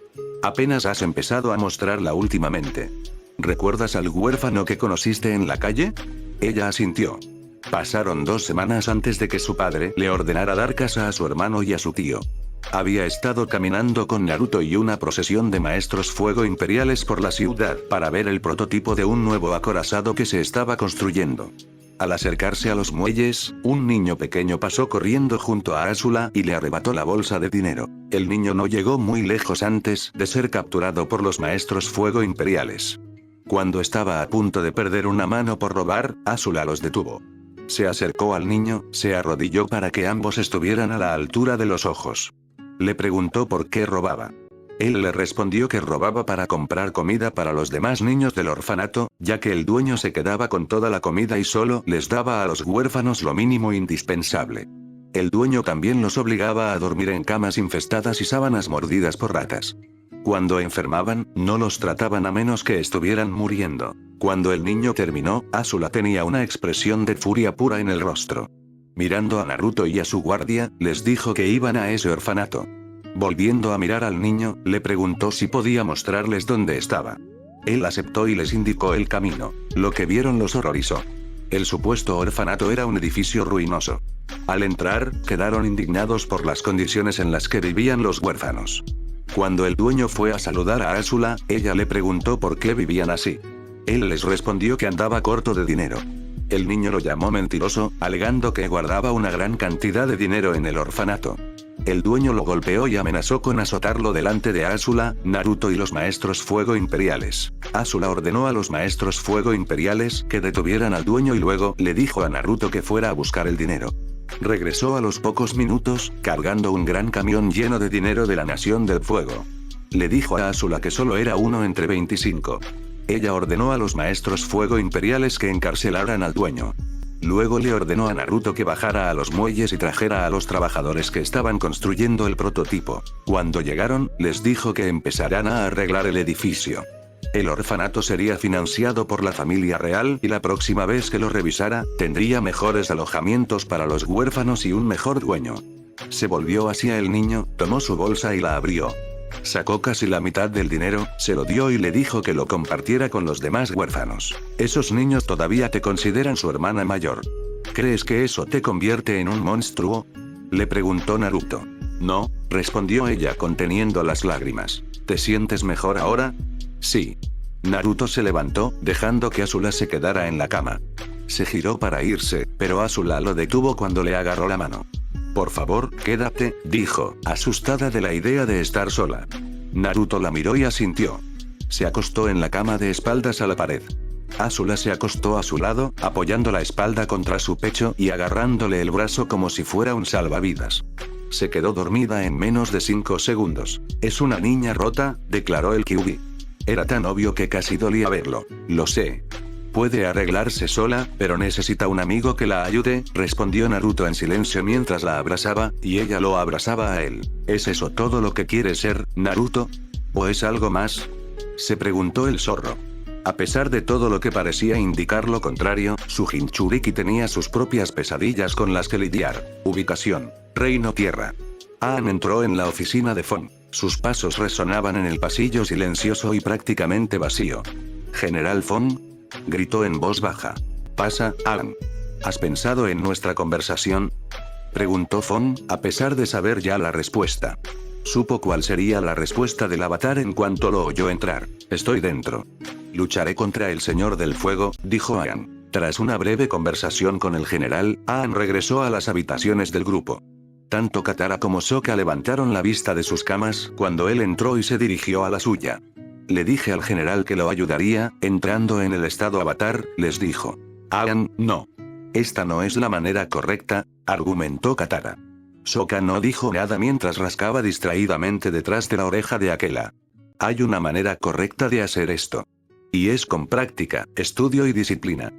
Apenas has empezado a mostrarla últimamente. ¿Recuerdas al huérfano que conociste en la calle?». Ella asintió. Pasaron 2 semanas antes de que su padre le ordenara dar casa a su hermano y a su tío. Había estado caminando con Naruto y una procesión de maestros fuego imperiales por la ciudad para ver el prototipo de un nuevo acorazado que se estaba construyendo. Al acercarse a los muelles, un niño pequeño pasó corriendo junto a Azula y le arrebató la bolsa de dinero. El niño no llegó muy lejos antes de ser capturado por los maestros fuego imperiales. Cuando estaba a punto de perder una mano por robar, Azula los detuvo. Se acercó al niño, se arrodilló para que ambos estuvieran a la altura de los ojos. Le preguntó por qué robaba. Él le respondió que robaba para comprar comida para los demás niños del orfanato, ya que el dueño se quedaba con toda la comida y solo les daba a los huérfanos lo mínimo indispensable. El dueño también los obligaba a dormir en camas infestadas y sábanas mordidas por ratas. Cuando enfermaban, no los trataban a menos que estuvieran muriendo. Cuando el niño terminó, Azula tenía una expresión de furia pura en el rostro. Mirando a Naruto y a su guardia, les dijo que iban a ese orfanato. Volviendo a mirar al niño, le preguntó si podía mostrarles dónde estaba. Él aceptó y les indicó el camino. Lo que vieron los horrorizó. El supuesto orfanato era un edificio ruinoso. Al entrar, quedaron indignados por las condiciones en las que vivían los huérfanos. Cuando el dueño fue a saludar a Azula, ella le preguntó por qué vivían así. Él les respondió que andaba corto de dinero. El niño lo llamó mentiroso, alegando que guardaba una gran cantidad de dinero en el orfanato. El dueño lo golpeó y amenazó con azotarlo delante de Azula, Naruto y los maestros fuego imperiales. Azula ordenó a los maestros fuego imperiales que detuvieran al dueño y luego le dijo a Naruto que fuera a buscar el dinero. Regresó a los pocos minutos, cargando un gran camión lleno de dinero de la Nación del Fuego. Le dijo a Azula que solo era uno entre 25. Ella ordenó a los maestros fuego imperiales que encarcelaran al dueño. Luego le ordenó a Naruto que bajara a los muelles y trajera a los trabajadores que estaban construyendo el prototipo. Cuando llegaron, les dijo que empezarán a arreglar el edificio. El orfanato sería financiado por la familia real y la próxima vez que lo revisara, tendría mejores alojamientos para los huérfanos y un mejor dueño. Se volvió hacia el niño, tomó su bolsa y la abrió. Sacó casi la mitad del dinero, se lo dio y le dijo que lo compartiera con los demás huérfanos. Esos niños todavía te consideran su hermana mayor. ¿Crees que eso te convierte en un monstruo?, le preguntó Naruto. No, respondió ella conteniendo las lágrimas. ¿Te sientes mejor ahora? Sí. Naruto se levantó, dejando que Azula se quedara en la cama. Se giró para irse, pero Azula lo detuvo cuando le agarró la mano. Por favor, quédate, dijo, asustada de la idea de estar sola. Naruto la miró y asintió. Se acostó en la cama de espaldas a la pared. Azula se acostó a su lado, apoyando la espalda contra su pecho y agarrándole el brazo como si fuera un salvavidas. Se quedó dormida en menos de 5 segundos. Es una niña rota, declaró el Kyuubi. Era tan obvio que casi dolía verlo. Lo sé. Puede arreglarse sola, pero necesita un amigo que la ayude, respondió Naruto en silencio mientras la abrazaba, y ella lo abrazaba a él. ¿Es eso todo lo que quieres ser, Naruto? ¿O es algo más?, se preguntó el zorro. A pesar de todo lo que parecía indicar lo contrario, su Jinchuriki tenía sus propias pesadillas con las que lidiar. Ubicación: Reino Tierra. Aang entró en la oficina de Fon. Sus pasos resonaban en el pasillo silencioso y prácticamente vacío. «General Fon», gritó en voz baja. «Pasa, Aang». «¿Has pensado en nuestra conversación?», preguntó Fon, a pesar de saber ya la respuesta. Supo cuál sería la respuesta del avatar en cuanto lo oyó entrar. «Estoy dentro. Lucharé contra el Señor del Fuego», dijo Aang. Tras una breve conversación con el general, Aang regresó a las habitaciones del grupo. Tanto Katara como Sokka levantaron la vista de sus camas cuando él entró y se dirigió a la suya. «Le dije al general que lo ayudaría», entrando en el estado avatar, les dijo. «Aang, no. Esta no es la manera correcta», argumentó Katara. Sokka no dijo nada mientras rascaba distraídamente detrás de la oreja de Aquela. «Hay una manera correcta de hacer esto. Y es con práctica, estudio y disciplina»,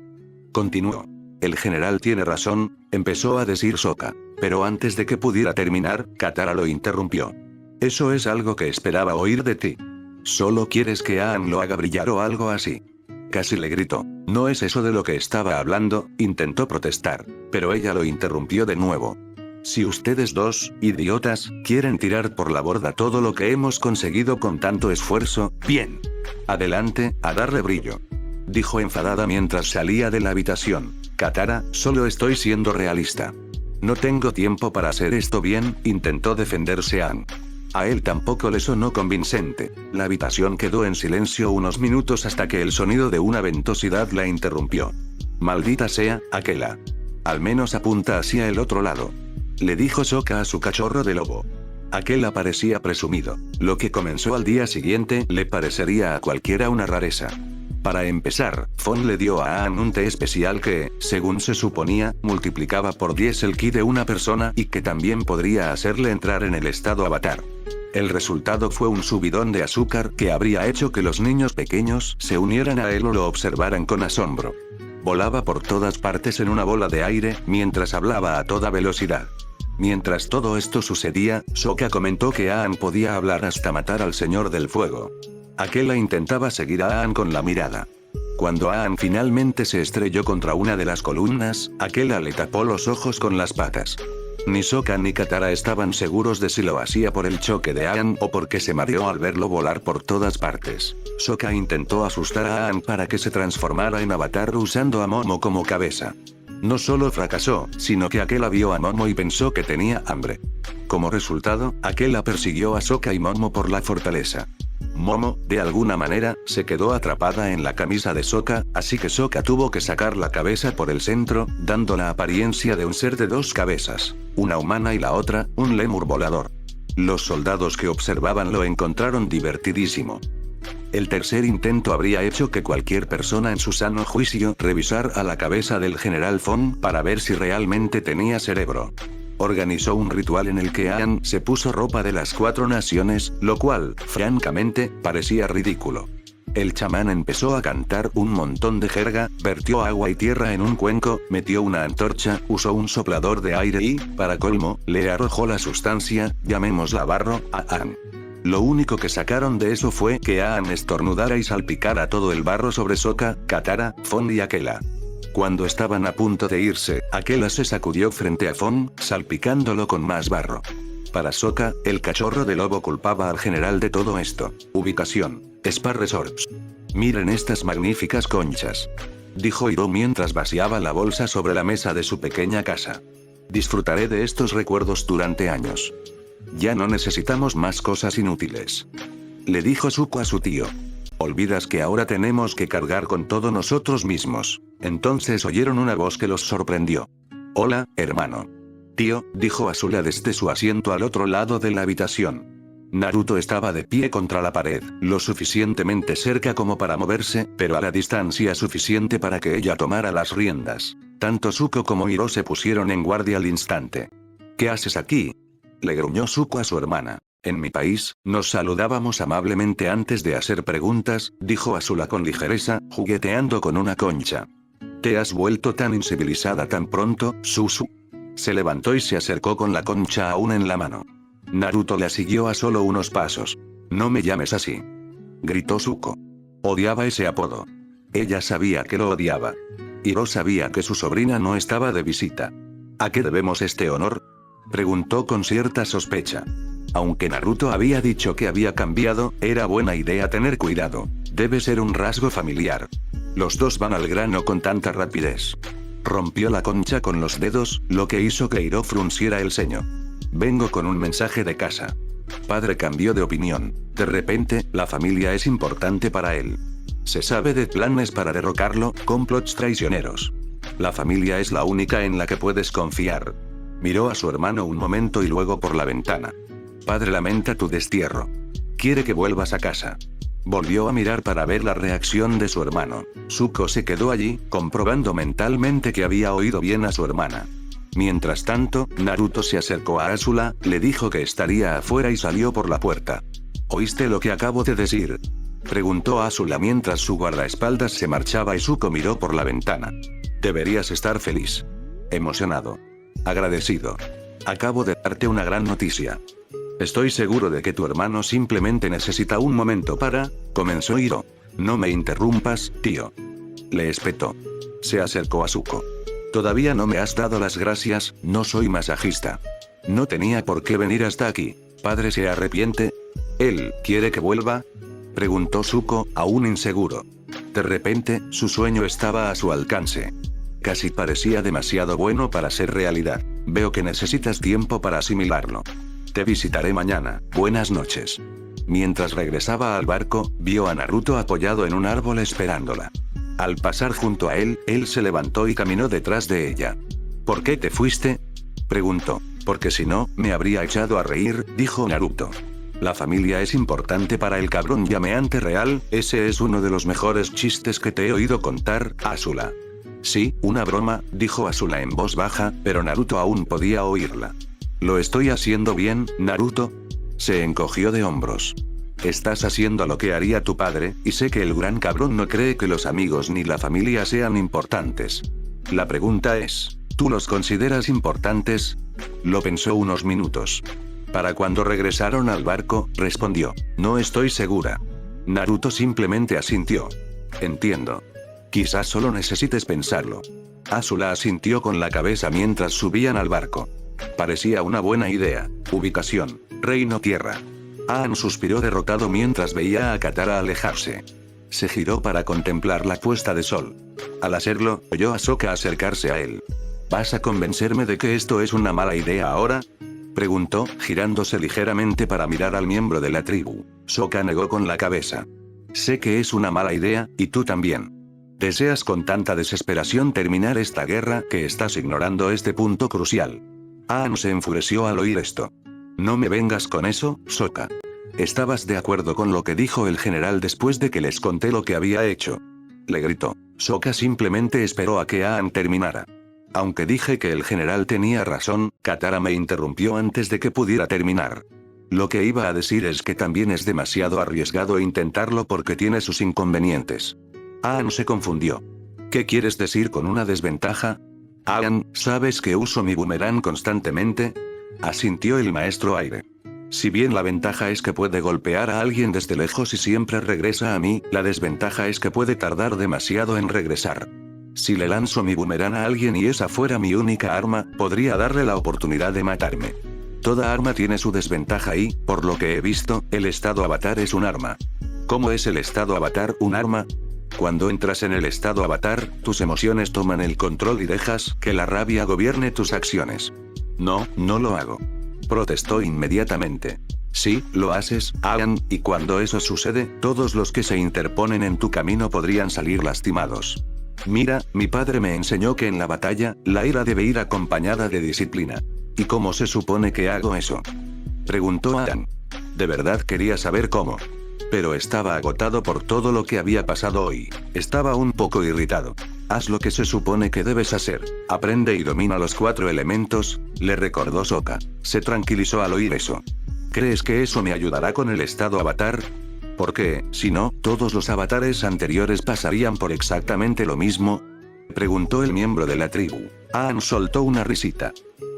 continuó. «El general tiene razón», empezó a decir Sokka. Pero antes de que pudiera terminar, Katara lo interrumpió. «Eso es algo que esperaba oír de ti. Solo quieres que Aang lo haga brillar o algo así». Casi le gritó. «No es eso de lo que estaba hablando», intentó protestar. Pero ella lo interrumpió de nuevo. «Si ustedes dos, idiotas, quieren tirar por la borda todo lo que hemos conseguido con tanto esfuerzo, bien. Adelante, a darle brillo», dijo enfadada mientras salía de la habitación. «Katara, solo estoy siendo realista. No tengo tiempo para hacer esto bien», intentó defenderse Aang. A él tampoco le sonó convincente. La habitación quedó en silencio unos minutos hasta que el sonido de una ventosidad la interrumpió. «Maldita sea, Aquela. Al menos apunta hacia el otro lado», le dijo Sokka a su cachorro de lobo. Aquela parecía presumido. Lo que comenzó al día siguiente le parecería a cualquiera una rareza. Para empezar, Fon le dio a Aang un té especial que, según se suponía, multiplicaba por 10 el ki de una persona y que también podría hacerle entrar en el estado avatar. El resultado fue un subidón de azúcar que habría hecho que los niños pequeños se unieran a él o lo observaran con asombro. Volaba por todas partes en una bola de aire, mientras hablaba a toda velocidad. Mientras todo esto sucedía, Sokka comentó que Aang podía hablar hasta matar al Señor del Fuego. Aquela intentaba seguir a Aang con la mirada. Cuando Aang finalmente se estrelló contra una de las columnas, Aquela le tapó los ojos con las patas. Ni Sokka ni Katara estaban seguros de si lo hacía por el choque de Aang o porque se mareó al verlo volar por todas partes. Sokka intentó asustar a Aang para que se transformara en avatar usando a Momo como cabeza. No solo fracasó, sino que Aquela vio a Momo y pensó que tenía hambre. Como resultado, Aquela persiguió a Sokka y Momo por la fortaleza. Momo, de alguna manera, se quedó atrapada en la camisa de Sokka, así que Sokka tuvo que sacar la cabeza por el centro, dando la apariencia de un ser de 2 cabezas, una humana y la otra, un lémur volador. Los soldados que observaban lo encontraron divertidísimo. El tercer intento habría hecho que cualquier persona en su sano juicio revisara la cabeza del general Fon para ver si realmente tenía cerebro. Organizó un ritual en el que Aang se puso ropa de las 4 naciones, lo cual, francamente, parecía ridículo. El chamán empezó a cantar un montón de jerga, vertió agua y tierra en un cuenco, metió una antorcha, usó un soplador de aire y, para colmo, le arrojó la sustancia, llamémosla barro, a Aang. Lo único que sacaron de eso fue que Aang estornudara y salpicara todo el barro sobre Sokka, Katara, Fon y Aquela. Cuando estaban a punto de irse, Aquela se sacudió frente a Fon, salpicándolo con más barro. Para Sokka, el cachorro de lobo culpaba al general de todo esto. Ubicación: Spa Resorts. Miren estas magníficas conchas, dijo Iroh mientras vaciaba la bolsa sobre la mesa de su pequeña casa. Disfrutaré de estos recuerdos durante años. Ya no necesitamos más cosas inútiles, le dijo Zuko a su tío. Olvidas que ahora tenemos que cargar con todo nosotros mismos. Entonces oyeron una voz que los sorprendió. Hola, hermano. Tío, dijo Azula desde su asiento al otro lado de la habitación. Naruto estaba de pie contra la pared, lo suficientemente cerca como para moverse, pero a la distancia suficiente para que ella tomara las riendas. Tanto Zuko como Iroh se pusieron en guardia al instante. ¿Qué haces aquí?, le gruñó Zuko a su hermana. En mi país, nos saludábamos amablemente antes de hacer preguntas, dijo Azula con ligereza, jugueteando con una concha. ¿Te has vuelto tan incivilizada tan pronto, Susu? Se levantó y se acercó con la concha aún en la mano. Naruto la siguió a solo unos pasos. No me llames así, gritó Zuko. Odiaba ese apodo. Ella sabía que lo odiaba. Iroh sabía que su sobrina no estaba de visita. ¿A qué debemos este honor?, preguntó con cierta sospecha. Aunque Naruto había dicho que había cambiado, era buena idea tener cuidado. Debe ser un rasgo familiar. Los dos van al grano con tanta rapidez. Rompió la concha con los dedos, lo que hizo que Iroh frunciera el ceño. Vengo con un mensaje de casa. Padre cambió de opinión. De repente, la familia es importante para él. Se sabe de planes para derrocarlo, complots traicioneros. La familia es la única en la que puedes confiar. Miró a su hermano un momento y luego por la ventana. Padre lamenta tu destierro. Quiere que vuelvas a casa. Volvió a mirar para ver la reacción de su hermano. Zuko se quedó allí, comprobando mentalmente que había oído bien a su hermana. Mientras tanto, Naruto se acercó a Azula, le dijo que estaría afuera y salió por la puerta. ¿Oíste lo que acabo de decir?, preguntó Azula mientras su guardaespaldas se marchaba y Zuko miró por la ventana. Deberías estar feliz, emocionado, agradecido. Acabo de darte una gran noticia. Estoy seguro de que tu hermano simplemente necesita un momento para... comenzó Iroh. No me interrumpas, tío, le espetó. Se acercó a Zuko. Todavía no me has dado las gracias, no soy masajista. No tenía por qué venir hasta aquí. ¿Padre se arrepiente? ¿Él quiere que vuelva?, preguntó Zuko, aún inseguro. De repente, su sueño estaba a su alcance. Casi parecía demasiado bueno para ser realidad. Veo que necesitas tiempo para asimilarlo. Te visitaré mañana, buenas noches. Mientras regresaba al barco, vio a Naruto apoyado en un árbol esperándola. Al pasar junto a él, él se levantó y caminó detrás de ella. ¿Por qué te fuiste?, preguntó. Porque si no, me habría echado a reír, dijo Naruto. La familia es importante para el cabrón llameante real, ese es uno de los mejores chistes que te he oído contar, Azula. Sí, una broma, dijo Azula en voz baja, pero Naruto aún podía oírla. ¿Lo estoy haciendo bien, Naruto?, se encogió de hombros. Estás haciendo lo que haría tu padre, y sé que el gran cabrón no cree que los amigos ni la familia sean importantes. La pregunta es, ¿tú los consideras importantes? Lo pensó unos minutos. Para cuando regresaron al barco, respondió, no estoy segura. Naruto simplemente asintió. Entiendo. Quizás solo necesites pensarlo. Azula asintió con la cabeza mientras subían al barco. Parecía una buena idea. Ubicación: Reino Tierra. Aang suspiró derrotado mientras veía a Katara alejarse. Se giró para contemplar la puesta de sol. Al hacerlo, oyó a Sokka acercarse a él. ¿Vas a convencerme de que esto es una mala idea ahora?, preguntó, girándose ligeramente para mirar al miembro de la tribu. Sokka negó con la cabeza. Sé que es una mala idea, y tú también. Deseas con tanta desesperación terminar esta guerra que estás ignorando este punto crucial. Aang se enfureció al oír esto. No me vengas con eso, Sokka. ¿Estabas de acuerdo con lo que dijo el general después de que les conté lo que había hecho?, le gritó. Sokka simplemente esperó a que Aang terminara. Aunque dije que el general tenía razón, Katara me interrumpió antes de que pudiera terminar. Lo que iba a decir es que también es demasiado arriesgado intentarlo porque tiene sus inconvenientes. Aang se confundió. ¿Qué quieres decir con una desventaja? Aang, ¿sabes que uso mi boomerang constantemente?, asintió el maestro aire. Si bien la ventaja es que puede golpear a alguien desde lejos y siempre regresa a mí, la desventaja es que puede tardar demasiado en regresar. Si le lanzo mi boomerang a alguien y esa fuera mi única arma, podría darle la oportunidad de matarme. Toda arma tiene su desventaja y, por lo que he visto, el estado avatar es un arma. ¿Cómo es el estado avatar un arma? Cuando entras en el estado avatar, tus emociones toman el control y dejas que la rabia gobierne tus acciones. No, no lo hago. Protestó inmediatamente. Sí, lo haces, Aang, y cuando eso sucede, todos los que se interponen en tu camino podrían salir lastimados. Mira, mi padre me enseñó que en la batalla, la ira debe ir acompañada de disciplina. ¿Y cómo se supone que hago eso? Preguntó Aang. De verdad quería saber cómo. Pero estaba agotado por todo lo que había pasado hoy. Estaba un poco irritado. Haz lo que se supone que debes hacer. Aprende y domina los 4 elementos, le recordó Sokka. Se tranquilizó al oír eso. ¿Crees que eso me ayudará con el estado avatar? Porque, si no, todos los avatares anteriores pasarían por exactamente lo mismo. Preguntó el miembro de la tribu. Aang soltó una risita.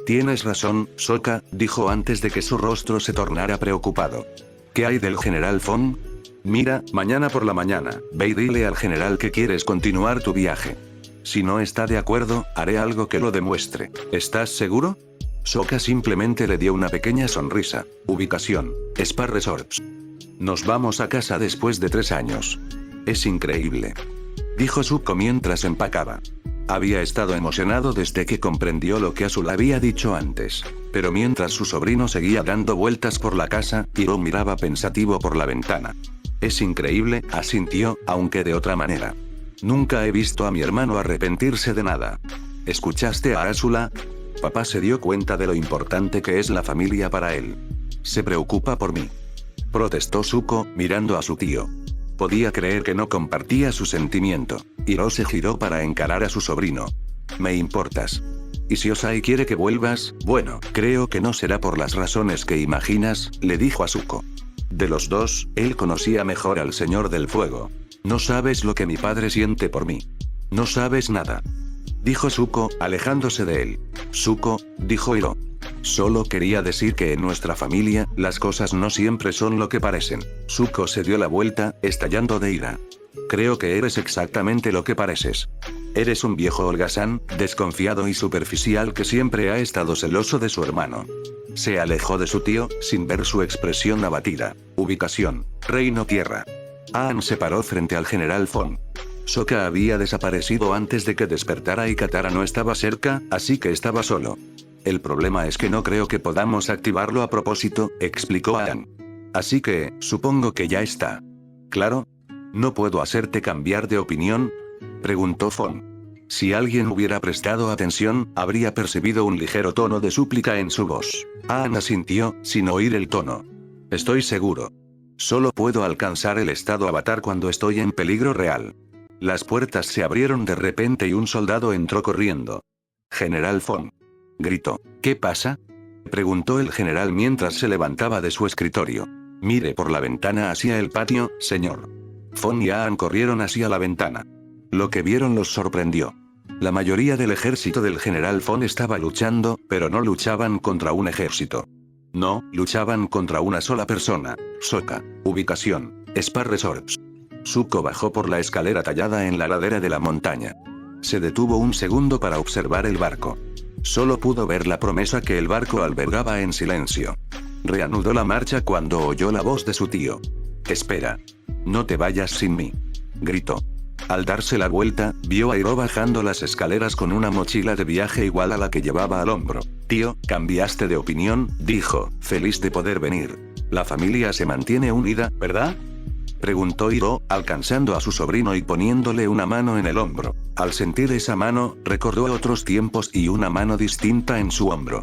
Tienes razón, Sokka, dijo antes de que su rostro se tornara preocupado. ¿Qué hay del general Fon? Mira, mañana por la mañana, ve y dile al general que quieres continuar tu viaje. Si no está de acuerdo, haré algo que lo demuestre. ¿Estás seguro? Sokka simplemente le dio una pequeña sonrisa. Ubicación: Spa Resorts. Nos vamos a casa después de 3 años. Es increíble, dijo Zuko mientras empacaba. Había estado emocionado desde que comprendió lo que Azula había dicho antes. Pero mientras su sobrino seguía dando vueltas por la casa, Iroh miraba pensativo por la ventana. Es increíble, asintió, aunque de otra manera. Nunca he visto a mi hermano arrepentirse de nada. ¿Escuchaste a Azula? Papá se dio cuenta de lo importante que es la familia para él. Se preocupa por mí, protestó Zuko, mirando a su tío. Podía creer que no compartía su sentimiento. Iroh se giró para encarar a su sobrino. Me importas. ¿Y si Ozai quiere que vuelvas? Bueno, creo que no será por las razones que imaginas, le dijo a Zuko. De los dos, él conocía mejor al Señor del Fuego. No sabes lo que mi padre siente por mí. No sabes nada, dijo Zuko, alejándose de él. Zuko, dijo Iroh. Solo quería decir que en nuestra familia, las cosas no siempre son lo que parecen. Zuko se dio la vuelta, estallando de ira. Creo que eres exactamente lo que pareces. Eres un viejo holgazán, desconfiado y superficial que siempre ha estado celoso de su hermano. Se alejó de su tío, sin ver su expresión abatida. Ubicación: Reino Tierra. Aang se paró frente al general Fon. Sokka había desaparecido antes de que despertara y Katara no estaba cerca, así que estaba solo. El problema es que no creo que podamos activarlo a propósito, explicó Aang. Así que, supongo que ya está. ¿Claro? ¿No puedo hacerte cambiar de opinión?, preguntó Fon. Si alguien hubiera prestado atención, habría percibido un ligero tono de súplica en su voz. Aang asintió, sin oír el tono. Estoy seguro. Solo puedo alcanzar el estado avatar cuando estoy en peligro real. Las puertas se abrieron de repente y un soldado entró corriendo. General Fon, gritó. ¿Qué pasa?, preguntó el general mientras se levantaba de su escritorio. Mire por la ventana hacia el patio, señor. Fon y Aang corrieron hacia la ventana. Lo que vieron los sorprendió. La mayoría del ejército del general Fon estaba luchando, pero no luchaban contra un ejército. No, luchaban contra una sola persona. Sokka. Ubicación: Spa Resorts. Zuko bajó por la escalera tallada en la ladera de la montaña. Se detuvo un segundo para observar el barco. Solo pudo ver la promesa que el barco albergaba en silencio. Reanudó la marcha cuando oyó la voz de su tío. Espera. No te vayas sin mí, gritó. Al darse la vuelta, vio a Iroh bajando las escaleras con una mochila de viaje igual a la que llevaba al hombro. Tío, cambiaste de opinión, dijo, feliz de poder venir. La familia se mantiene unida, ¿verdad?, preguntó Iroh, alcanzando a su sobrino y poniéndole una mano en el hombro. Al sentir esa mano, recordó otros tiempos y una mano distinta en su hombro.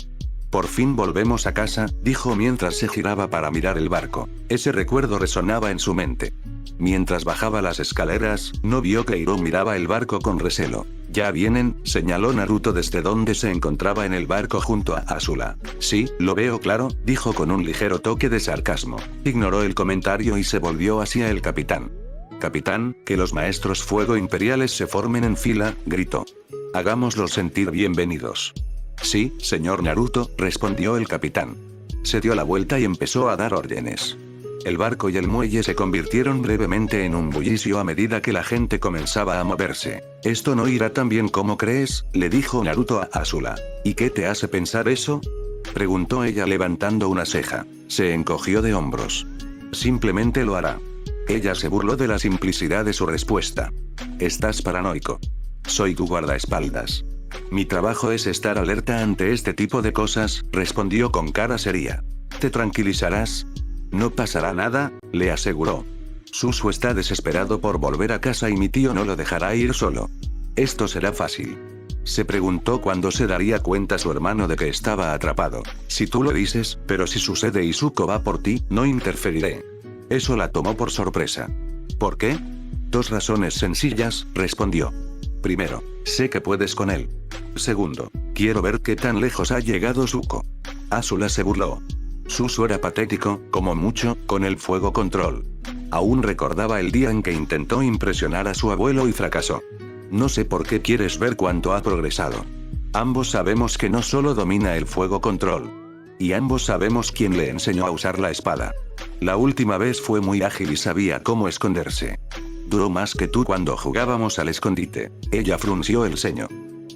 Por fin volvemos a casa, dijo mientras se giraba para mirar el barco. Ese recuerdo resonaba en su mente. Mientras bajaba las escaleras, no vio que Iroh miraba el barco con recelo. Ya vienen, señaló Naruto desde donde se encontraba en el barco junto a Azula. Sí, lo veo claro, dijo con un ligero toque de sarcasmo. Ignoró el comentario y se volvió hacia el capitán. Capitán, que los maestros fuego imperiales se formen en fila, gritó. Hagámoslos sentir bienvenidos. Sí, señor Naruto, respondió el capitán. Se dio la vuelta y empezó a dar órdenes. El barco y el muelle se convirtieron brevemente en un bullicio a medida que la gente comenzaba a moverse. Esto no irá tan bien como crees, le dijo Naruto a Azula. ¿Y qué te hace pensar eso? Preguntó ella levantando una ceja. Se encogió de hombros. Simplemente lo hará. Ella se burló de la simplicidad de su respuesta. Estás paranoico. Soy tu guardaespaldas. Mi trabajo es estar alerta ante este tipo de cosas, respondió con cara seria. ¿Te tranquilizarás? No pasará nada, le aseguró. Susu está desesperado por volver a casa y mi tío no lo dejará ir solo. Esto será fácil. Se preguntó cuándo se daría cuenta su hermano de que estaba atrapado. Si tú lo dices, pero si sucede y Zuko va por ti, no interferiré. Eso la tomó por sorpresa. ¿Por qué? 2 razones sencillas, respondió. Primero, sé que puedes con él. Segundo, quiero ver qué tan lejos ha llegado Zuko. Azula se burló. Susu era patético, como mucho, con el fuego control. Aún recordaba el día en que intentó impresionar a su abuelo y fracasó. No sé por qué quieres ver cuánto ha progresado. Ambos sabemos que no solo domina el fuego control. Y ambos sabemos quién le enseñó a usar la espada. La última vez fue muy ágil y sabía cómo esconderse. Duró más que tú cuando jugábamos al escondite. Ella frunció el ceño.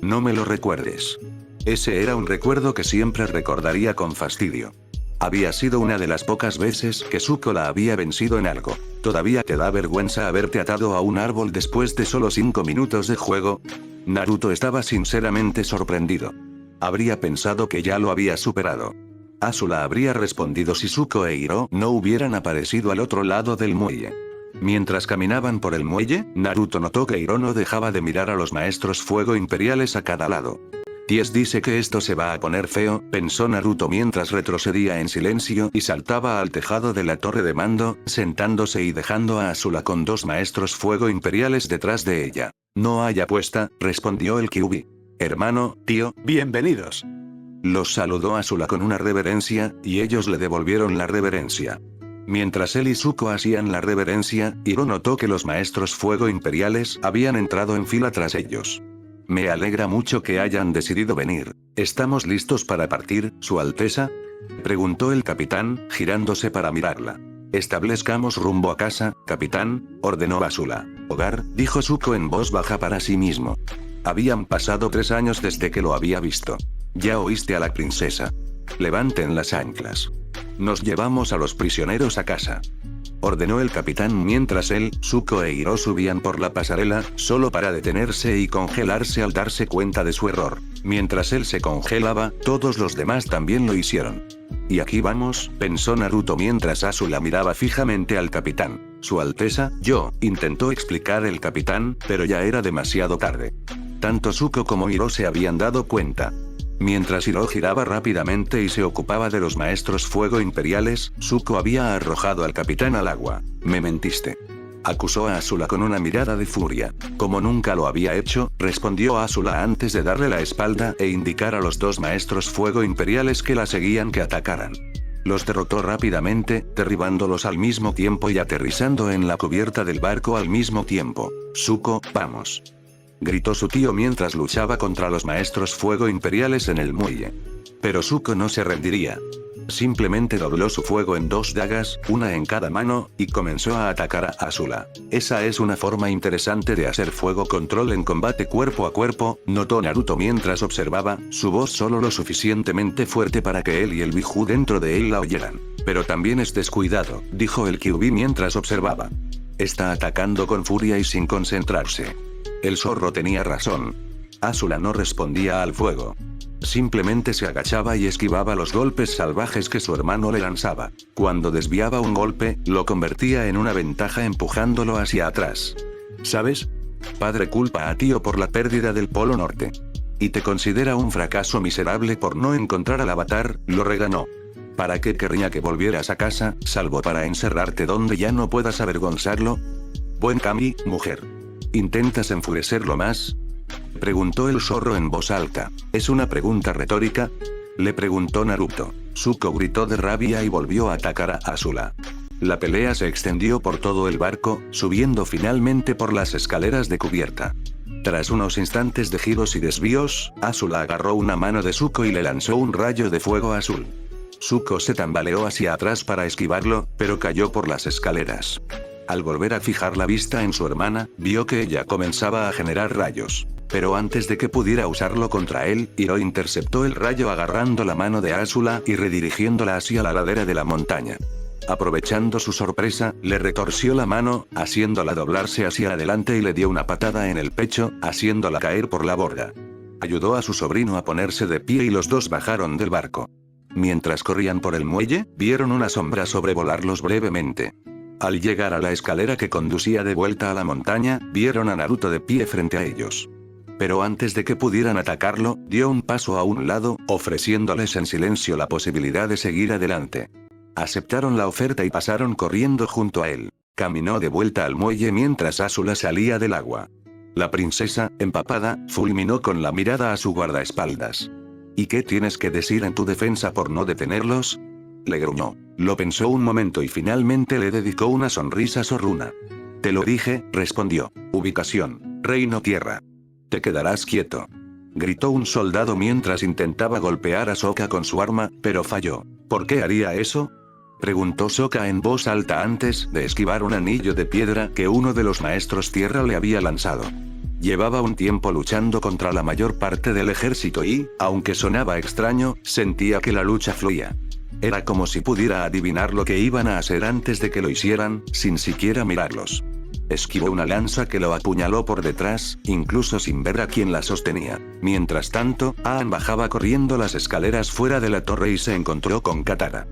No me lo recuerdes. Ese era un recuerdo que siempre recordaría con fastidio. Había sido una de las pocas veces que Zuko la había vencido en algo. ¿Todavía te da vergüenza haberte atado a un árbol después de solo 5 minutos de juego? Naruto estaba sinceramente sorprendido. Habría pensado que ya lo había superado. Azula habría respondido si Zuko e Hiro no hubieran aparecido al otro lado del muelle. Mientras caminaban por el muelle, Naruto notó que Hiro no dejaba de mirar a los maestros fuego imperiales a cada lado. Ties dice que esto se va a poner feo, pensó Naruto mientras retrocedía en silencio y saltaba al tejado de la torre de mando, sentándose y dejando a Azula con 2 maestros fuego imperiales detrás de ella. No hay apuesta, respondió el Kyuubi. Hermano, tío, bienvenidos. Los saludó Azula con una reverencia, y ellos le devolvieron la reverencia. Mientras él y Zuko hacían la reverencia, Hiro notó que los maestros fuego imperiales habían entrado en fila tras ellos. Me alegra mucho que hayan decidido venir. ¿Estamos listos para partir, Su Alteza? Preguntó el capitán, girándose para mirarla. Establezcamos rumbo a casa, capitán, ordenó Azula. Hogar, dijo Zuko en voz baja para sí mismo. Habían pasado 3 años desde que lo había visto. Ya oíste a la princesa. Levanten las anclas. Nos llevamos a los prisioneros a casa. Ordenó el capitán mientras él, Zuko e Hiro subían por la pasarela, solo para detenerse y congelarse al darse cuenta de su error. Mientras él se congelaba, todos los demás también lo hicieron. Y aquí vamos, pensó Naruto mientras Azula miraba fijamente al capitán. Su Alteza, intentó explicar el capitán, pero ya era demasiado tarde. Tanto Zuko como Hiro se habían dado cuenta. Mientras Hiro giraba rápidamente y se ocupaba de los maestros fuego imperiales, Zuko había arrojado al capitán al agua. Me mentiste. Acusó a Azula con una mirada de furia. Como nunca lo había hecho, respondió Azula antes de darle la espalda e indicar a los 2 maestros fuego imperiales que la seguían que atacaran. Los derrotó rápidamente, derribándolos al mismo tiempo y aterrizando en la cubierta del barco al mismo tiempo. Zuko, vamos. Gritó su tío mientras luchaba contra los maestros fuego imperiales en el muelle. Pero Zuko no se rendiría. Simplemente dobló su fuego en 2 dagas, una en cada mano, y comenzó a atacar a Azula. Esa es una forma interesante de hacer fuego control en combate cuerpo a cuerpo, notó Naruto mientras observaba, su voz solo lo suficientemente fuerte para que él y el Biju dentro de él la oyeran. Pero también es descuidado, dijo el Kyuubi mientras observaba. Está atacando con furia y sin concentrarse. El zorro tenía razón. Azula no respondía al fuego. Simplemente se agachaba y esquivaba los golpes salvajes que su hermano le lanzaba. Cuando desviaba un golpe, lo convertía en una ventaja empujándolo hacia atrás. ¿Sabes? Padre culpa a tío por la pérdida del Polo Norte. Y te considera un fracaso miserable por no encontrar al avatar, lo regañó. ¿Para qué querría que volvieras a casa, salvo para encerrarte donde ya no puedas avergonzarlo? Buen Kami, mujer. ¿Intentas enfurecerlo más? Preguntó el zorro en voz alta. ¿Es una pregunta retórica? Le preguntó Naruto. Zuko gritó de rabia y volvió a atacar a Azula. La pelea se extendió por todo el barco, subiendo finalmente por las escaleras de cubierta. Tras unos instantes de giros y desvíos, Azula agarró una mano de Zuko y le lanzó un rayo de fuego azul. Zuko se tambaleó hacia atrás para esquivarlo, pero cayó por las escaleras. Al volver a fijar la vista en su hermana, vio que ella comenzaba a generar rayos. Pero antes de que pudiera usarlo contra él, Hiro interceptó el rayo agarrando la mano de Azula y redirigiéndola hacia la ladera de la montaña. Aprovechando su sorpresa, le retorció la mano, haciéndola doblarse hacia adelante y le dio una patada en el pecho, haciéndola caer por la borda. Ayudó a su sobrino a ponerse de pie y los dos bajaron del barco. Mientras corrían por el muelle, vieron una sombra sobrevolarlos brevemente. Al llegar a la escalera que conducía de vuelta a la montaña, vieron a Naruto de pie frente a ellos. Pero antes de que pudieran atacarlo, dio un paso a un lado, ofreciéndoles en silencio la posibilidad de seguir adelante. Aceptaron la oferta y pasaron corriendo junto a él. Caminó de vuelta al muelle mientras Azula salía del agua. La princesa, empapada, fulminó con la mirada a su guardaespaldas. ¿Y qué tienes que decir en tu defensa por no detenerlos?, le gruñó. Lo pensó un momento y finalmente le dedicó una sonrisa zorruna. Te lo dije, respondió. Ubicación: Reino Tierra. Te quedarás quieto, gritó un soldado mientras intentaba golpear a Sokka con su arma, pero falló. ¿Por qué haría eso?, preguntó Sokka en voz alta antes de esquivar un anillo de piedra que uno de los maestros tierra le había lanzado. Llevaba un tiempo luchando contra la mayor parte del ejército y, aunque sonaba extraño, sentía que la lucha fluía. Era como si pudiera adivinar lo que iban a hacer antes de que lo hicieran, sin siquiera mirarlos. Esquivó una lanza que lo apuñaló por detrás, incluso sin ver a quién la sostenía. Mientras tanto, Aang bajaba corriendo las escaleras fuera de la torre y se encontró con Katara.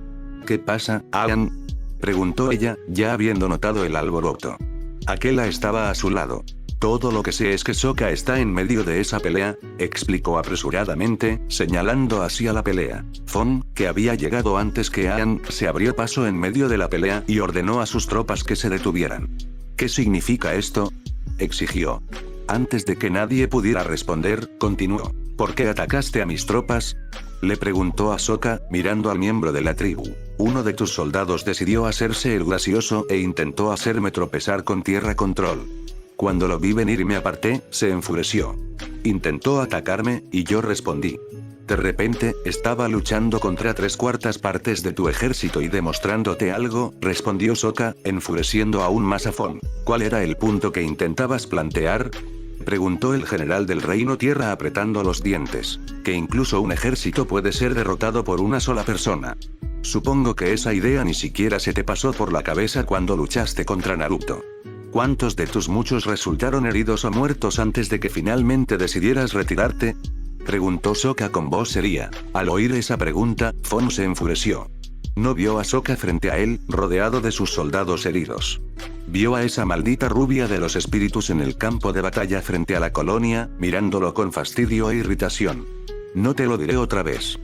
¿Qué pasa, Aang?, preguntó ella, ya habiendo notado el alboroto. Aquela estaba a su lado. Todo lo que sé es que Sokka está en medio de esa pelea, explicó apresuradamente, señalando hacia la pelea. Fon, que había llegado antes que Aang, se abrió paso en medio de la pelea y ordenó a sus tropas que se detuvieran. ¿Qué significa esto?, exigió. Antes de que nadie pudiera responder, continuó. ¿Por qué atacaste a mis tropas?, le preguntó a Sokka, mirando al miembro de la tribu. Uno de tus soldados decidió hacerse el gracioso e intentó hacerme tropezar con Tierra Control. Cuando lo vi venir y me aparté, se enfureció. Intentó atacarme, y yo respondí. De repente, estaba luchando contra 3/4 partes de tu ejército y demostrándote algo, respondió Sokka, enfureciendo aún más a Fon. ¿Cuál era el punto que intentabas plantear?, preguntó el general del Reino Tierra apretando los dientes. Que incluso un ejército puede ser derrotado por una sola persona. Supongo que esa idea ni siquiera se te pasó por la cabeza cuando luchaste contra Naruto. ¿Cuántos de tus muchos resultaron heridos o muertos antes de que finalmente decidieras retirarte?, preguntó Sokka con voz seria. Al oír esa pregunta, Fon se enfureció. No vio a Sokka frente a él, rodeado de sus soldados heridos. Vio a esa maldita rubia de los espíritus en el campo de batalla frente a la colonia, mirándolo con fastidio e irritación. No te lo diré otra vez.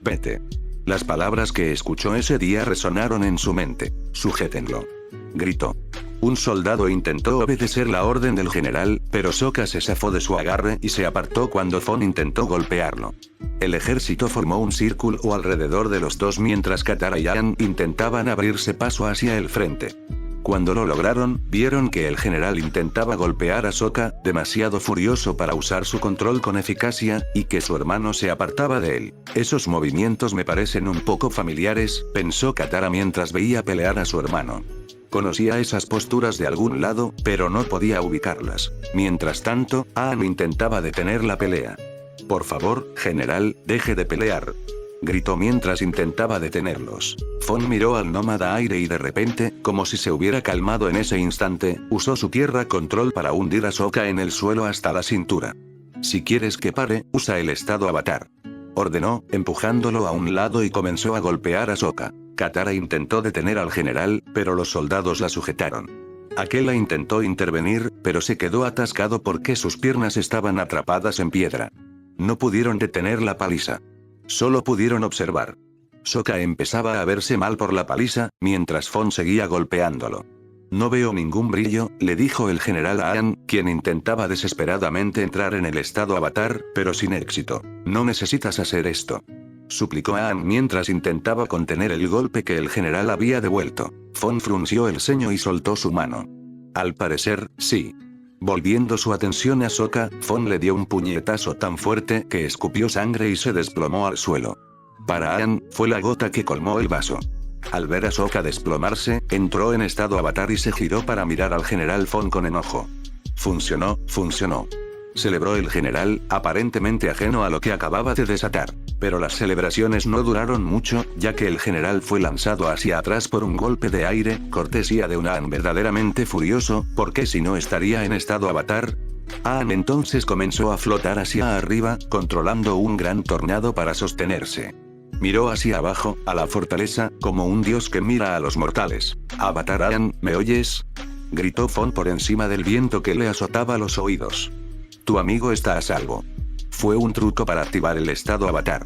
Vete. Las palabras que escuchó ese día resonaron en su mente. Sujétenlo, gritó. Un soldado intentó obedecer la orden del general, pero Sokka se zafó de su agarre y se apartó cuando Fon intentó golpearlo. El ejército formó un círculo alrededor de los dos mientras Katara y Aang intentaban abrirse paso hacia el frente. Cuando lo lograron, vieron que el general intentaba golpear a Sokka, demasiado furioso para usar su control con eficacia, y que su hermano se apartaba de él. Esos movimientos me parecen un poco familiares, pensó Katara mientras veía pelear a su hermano. Conocía esas posturas de algún lado, pero no podía ubicarlas. Mientras tanto, Aang intentaba detener la pelea. Por favor, general, deje de pelear, gritó mientras intentaba detenerlos. Fon miró al nómada aire y de repente, como si se hubiera calmado en ese instante, usó su Tierra Control para hundir a Sokka en el suelo hasta la cintura. Si quieres que pare, usa el estado Avatar, ordenó, empujándolo a un lado y comenzó a golpear a Sokka. Katara intentó detener al general, pero los soldados la sujetaron. Aquela intentó intervenir, pero se quedó atascado porque sus piernas estaban atrapadas en piedra. No pudieron detener la paliza. Solo pudieron observar. Sokka empezaba a verse mal por la paliza, mientras Fon seguía golpeándolo. No veo ningún brillo, le dijo el general a Aang, quien intentaba desesperadamente entrar en el estado Avatar, pero sin éxito. No necesitas hacer esto, suplicó Aang mientras intentaba contener el golpe que el general había devuelto. Fon frunció el ceño y soltó su mano. Al parecer, sí. Volviendo su atención a Sokka, Fon le dio un puñetazo tan fuerte que escupió sangre y se desplomó al suelo. Para Aang, fue la gota que colmó el vaso. Al ver a Sokka desplomarse, entró en estado avatar y se giró para mirar al general Fon con enojo. Funcionó, funcionó. Celebró el general, aparentemente ajeno a lo que acababa de desatar. Pero las celebraciones no duraron mucho, ya que el general fue lanzado hacia atrás por un golpe de aire, cortesía de un Aang verdaderamente furioso, porque si no estaría en estado avatar. Aang entonces comenzó a flotar hacia arriba, controlando un gran tornado para sostenerse. Miró hacia abajo, a la fortaleza, como un dios que mira a los mortales. Avatar Aang, ¿me oyes? Gritó Fon por encima del viento que le azotaba los oídos. Tu amigo está a salvo. Fue un truco para activar el estado avatar.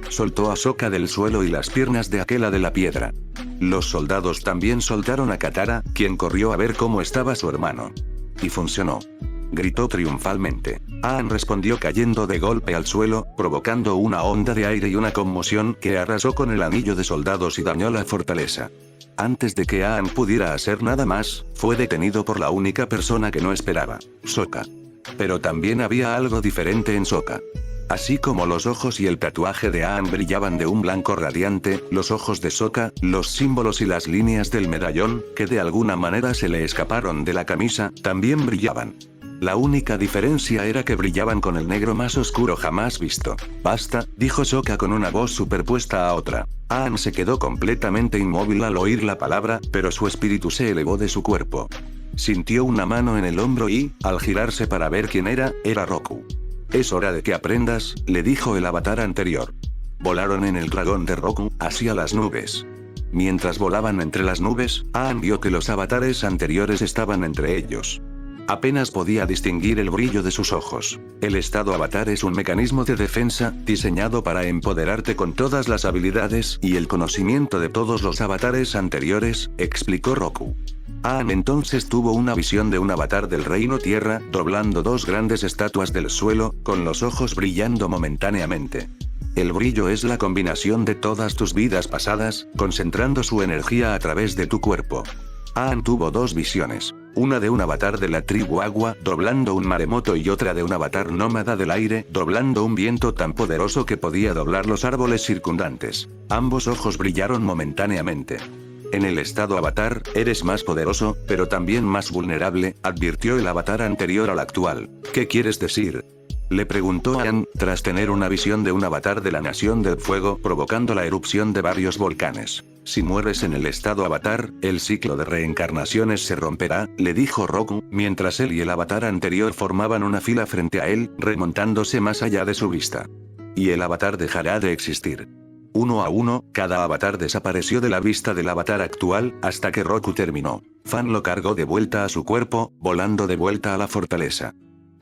Soltó a Sokka del suelo y las piernas de Aquela de la piedra. Los soldados también soltaron a Katara, quien corrió a ver cómo estaba su hermano. Y funcionó. Gritó triunfalmente. Aang respondió cayendo de golpe al suelo, provocando una onda de aire y una conmoción que arrasó con el anillo de soldados y dañó la fortaleza. Antes de que Aang pudiera hacer nada más, fue detenido por la única persona que no esperaba, Sokka. Pero también había algo diferente en Sokka. Así como los ojos y el tatuaje de Aang brillaban de un blanco radiante, los ojos de Sokka, los símbolos y las líneas del medallón, que de alguna manera se le escaparon de la camisa, también brillaban. La única diferencia era que brillaban con el negro más oscuro jamás visto. Basta, dijo Sokka con una voz superpuesta a otra. Aang se quedó completamente inmóvil al oír la palabra, pero su espíritu se elevó de su cuerpo. Sintió una mano en el hombro y, al girarse para ver quién era Roku. Es hora de que aprendas, le dijo el avatar anterior. Volaron en el dragón de Roku, hacia las nubes. Mientras volaban entre las nubes, Aang vio que los avatares anteriores estaban entre ellos. Apenas podía distinguir el brillo de sus ojos. El estado avatar es un mecanismo de defensa, diseñado para empoderarte con todas las habilidades y el conocimiento de todos los avatares anteriores, explicó Roku. Aang entonces tuvo una visión de un avatar del reino tierra, doblando dos grandes estatuas del suelo, con los ojos brillando momentáneamente. El brillo es la combinación de todas tus vidas pasadas, concentrando su energía a través de tu cuerpo. Aang tuvo dos visiones. Una de un avatar de la tribu Agua, doblando un maremoto, y otra de un avatar nómada del aire, doblando un viento tan poderoso que podía doblar los árboles circundantes. Ambos ojos brillaron momentáneamente. En el estado avatar, eres más poderoso, pero también más vulnerable, advirtió el avatar anterior al actual. ¿Qué quieres decir? Le preguntó Aang, tras tener una visión de un avatar de la Nación del Fuego provocando la erupción de varios volcanes. Si mueres en el estado avatar, el ciclo de reencarnaciones se romperá, le dijo Roku, mientras él y el avatar anterior formaban una fila frente a él, remontándose más allá de su vista. Y el avatar dejará de existir. Uno a uno, cada avatar desapareció de la vista del avatar actual, hasta que Roku terminó. Fan lo cargó de vuelta a su cuerpo, volando de vuelta a la fortaleza.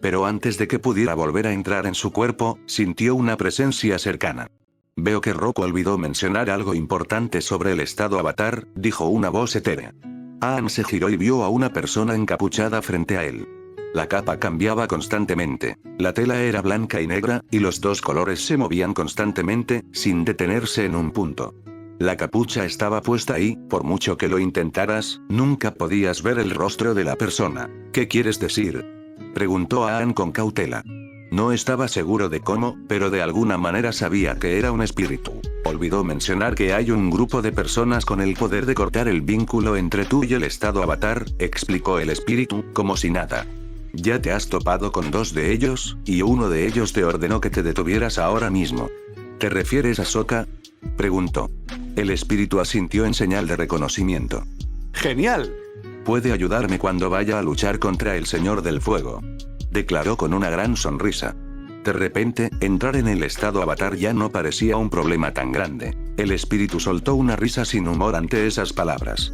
Pero antes de que pudiera volver a entrar en su cuerpo, sintió una presencia cercana. Veo que Roku olvidó mencionar algo importante sobre el estado avatar, dijo una voz etérea. Aang se giró y vio a una persona encapuchada frente a él. La capa cambiaba constantemente. La tela era blanca y negra, y los dos colores se movían constantemente, sin detenerse en un punto. La capucha estaba puesta y, por mucho que lo intentaras, nunca podías ver el rostro de la persona. ¿Qué quieres decir? Preguntó Aang con cautela. No estaba seguro de cómo, pero de alguna manera sabía que era un espíritu. Olvidó mencionar que hay un grupo de personas con el poder de cortar el vínculo entre tú y el estado avatar, explicó el espíritu, como si nada. Ya te has topado con dos de ellos, y uno de ellos te ordenó que te detuvieras ahora mismo. ¿Te refieres a Sokka? Preguntó. El espíritu asintió en señal de reconocimiento. ¡Genial! Puede ayudarme cuando vaya a luchar contra el Señor del Fuego, declaró con una gran sonrisa. De repente, entrar en el estado avatar ya no parecía un problema tan grande. El espíritu soltó una risa sin humor ante esas palabras.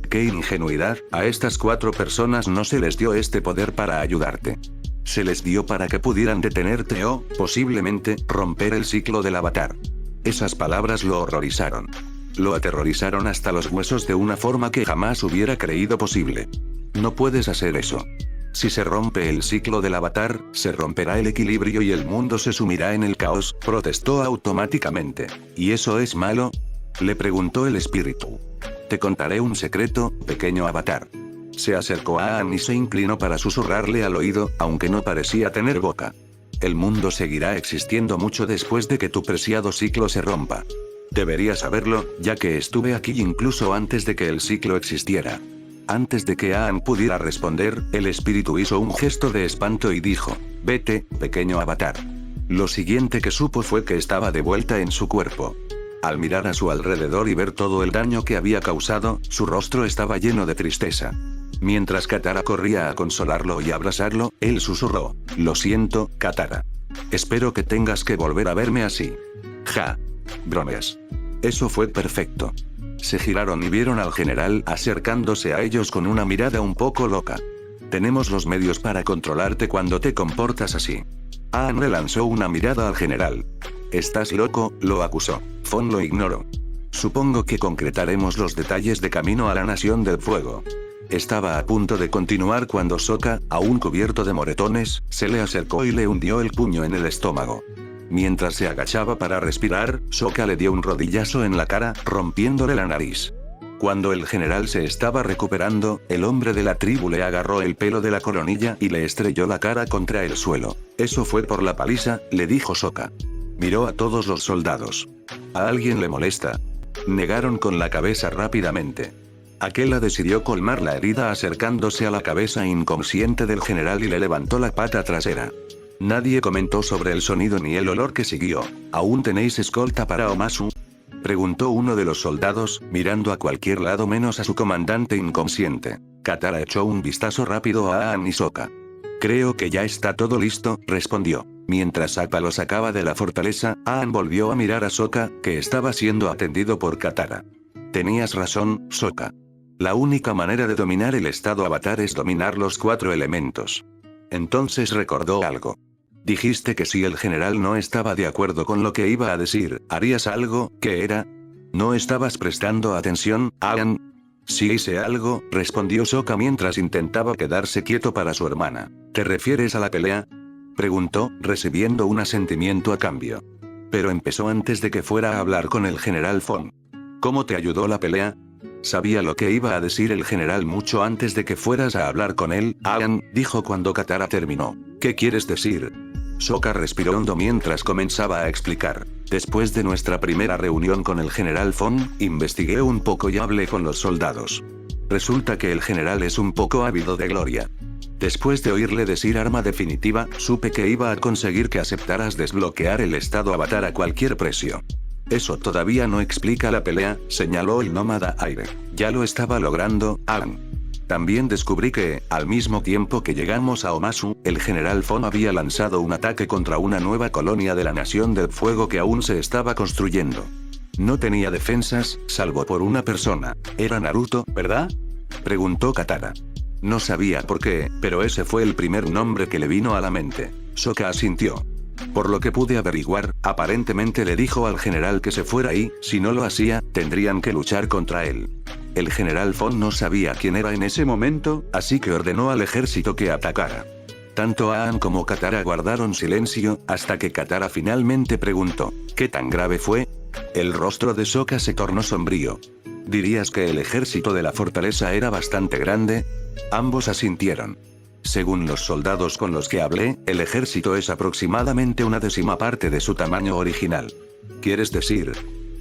¡Qué ingenuidad! A estas 4 personas no se les dio este poder para ayudarte. Se les dio para que pudieran detenerte o, posiblemente, romper el ciclo del avatar. Esas palabras lo horrorizaron. Lo aterrorizaron hasta los huesos de una forma que jamás hubiera creído posible. No puedes hacer eso. Si se rompe el ciclo del avatar, se romperá el equilibrio y el mundo se sumirá en el caos, protestó automáticamente. ¿Y eso es malo? Le preguntó el espíritu. Te contaré un secreto, pequeño avatar. Se acercó a Aang y se inclinó para susurrarle al oído, aunque no parecía tener boca. El mundo seguirá existiendo mucho después de que tu preciado ciclo se rompa. Debería saberlo, ya que estuve aquí incluso antes de que el ciclo existiera. Antes de que Aang pudiera responder, el espíritu hizo un gesto de espanto y dijo: vete, pequeño avatar. Lo siguiente que supo fue que estaba de vuelta en su cuerpo. Al mirar a su alrededor y ver todo el daño que había causado, su rostro estaba lleno de tristeza. Mientras Katara corría a consolarlo y abrazarlo, él susurró: lo siento, Katara. Espero que tengas que volver a verme así. Ja. Bromeas. Eso fue perfecto. Se giraron y vieron al general acercándose a ellos con una mirada un poco loca. Tenemos los medios para controlarte cuando te comportas así. Aang le lanzó una mirada al general. ¿Estás loco?, lo acusó. Fon lo ignoró. Supongo que concretaremos los detalles de camino a la Nación del Fuego. Estaba a punto de continuar cuando Sokka, aún cubierto de moretones, se le acercó y le hundió el puño en el estómago. Mientras se agachaba para respirar, Sokka le dio un rodillazo en la cara, rompiéndole la nariz. Cuando el general se estaba recuperando, el hombre de la tribu le agarró el pelo de la coronilla y le estrelló la cara contra el suelo. Eso fue por la paliza, le dijo Sokka. Miró a todos los soldados. ¿A alguien le molesta? Negaron con la cabeza rápidamente. Aquela decidió colmar la herida acercándose a la cabeza inconsciente del general y le levantó la pata trasera. Nadie comentó sobre el sonido ni el olor que siguió. ¿Aún tenéis escolta para Omasu?, preguntó uno de los soldados, mirando a cualquier lado menos a su comandante inconsciente. Katara echó un vistazo rápido a Aang y Sokka. Creo que ya está todo listo, respondió. Mientras Appa lo sacaba de la fortaleza, Aang volvió a mirar a Sokka, que estaba siendo atendido por Katara. Tenías razón, Sokka. La única manera de dominar el estado avatar es dominar los 4 elementos. Entonces recordó algo. Dijiste que si el general no estaba de acuerdo con lo que iba a decir, ¿harías algo? ¿Qué era? ¿No estabas prestando atención, Aang? Sí hice algo, respondió Sokka mientras intentaba quedarse quieto para su hermana. ¿Te refieres a la pelea?, preguntó, recibiendo un asentimiento a cambio. Pero empezó antes de que fuera a hablar con el general Fon. ¿Cómo te ayudó la pelea? Sabía lo que iba a decir el general mucho antes de que fueras a hablar con él, Aang, dijo cuando Katara terminó. ¿Qué quieres decir? Sokka respiró hondo mientras comenzaba a explicar. Después de nuestra primera reunión con el general Fon, investigué un poco y hablé con los soldados. Resulta que el general es un poco ávido de gloria. Después de oírle decir arma definitiva, supe que iba a conseguir que aceptaras desbloquear el estado avatar a cualquier precio. Eso todavía no explica la pelea, señaló el nómada aire. Ya lo estaba logrando, Aang. También descubrí que, al mismo tiempo que llegamos a Omasu, el general Fon había lanzado un ataque contra una nueva colonia de la Nación del Fuego que aún se estaba construyendo. No tenía defensas, salvo por una persona. Era Naruto, ¿verdad?, preguntó Katara. No sabía por qué, pero ese fue el primer nombre que le vino a la mente. Sokka asintió. Por lo que pude averiguar, aparentemente le dijo al general que se fuera y, si no lo hacía, tendrían que luchar contra él. El general Fon no sabía quién era en ese momento, así que ordenó al ejército que atacara. Tanto Aang como Katara guardaron silencio, hasta que Katara finalmente preguntó, ¿qué tan grave fue? El rostro de Sokka se tornó sombrío. ¿Dirías que el ejército de la fortaleza era bastante grande? Ambos asintieron. Según los soldados con los que hablé, el ejército es aproximadamente una 10ª parte de su tamaño original. ¿Quieres decir?,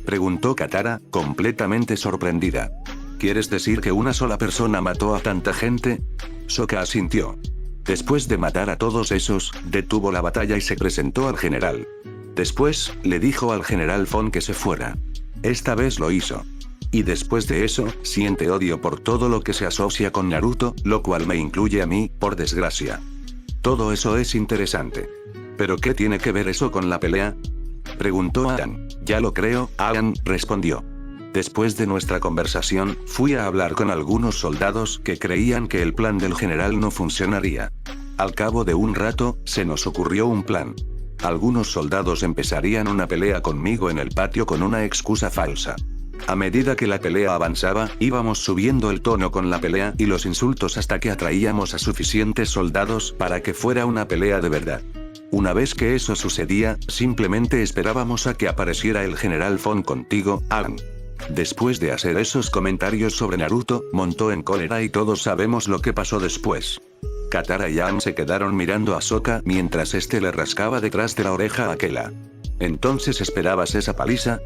preguntó Katara, completamente sorprendida. ¿Quieres decir que una sola persona mató a tanta gente? Sokka asintió. Después de matar a todos esos, detuvo la batalla y se presentó al general. Después, le dijo al general Fon que se fuera. Esta vez lo hizo. Y después de eso, siente odio por todo lo que se asocia con Naruto, lo cual me incluye a mí, por desgracia. Todo eso es interesante. ¿Pero qué tiene que ver eso con la pelea?, preguntó Aang. Ya lo creo, Aang, respondió. Después de nuestra conversación, fui a hablar con algunos soldados que creían que el plan del general no funcionaría. Al cabo de un rato, se nos ocurrió un plan. Algunos soldados empezarían una pelea conmigo en el patio con una excusa falsa. A medida que la pelea avanzaba, íbamos subiendo el tono con la pelea y los insultos hasta que atraíamos a suficientes soldados para que fuera una pelea de verdad. Una vez que eso sucedía, simplemente esperábamos a que apareciera el general Fon contigo, Aang. Después de hacer esos comentarios sobre Naruto, montó en cólera y todos sabemos lo que pasó después. Katara y Aang se quedaron mirando a Sokka mientras este le rascaba detrás de la oreja a Aquela. ¿Entonces esperabas esa paliza?,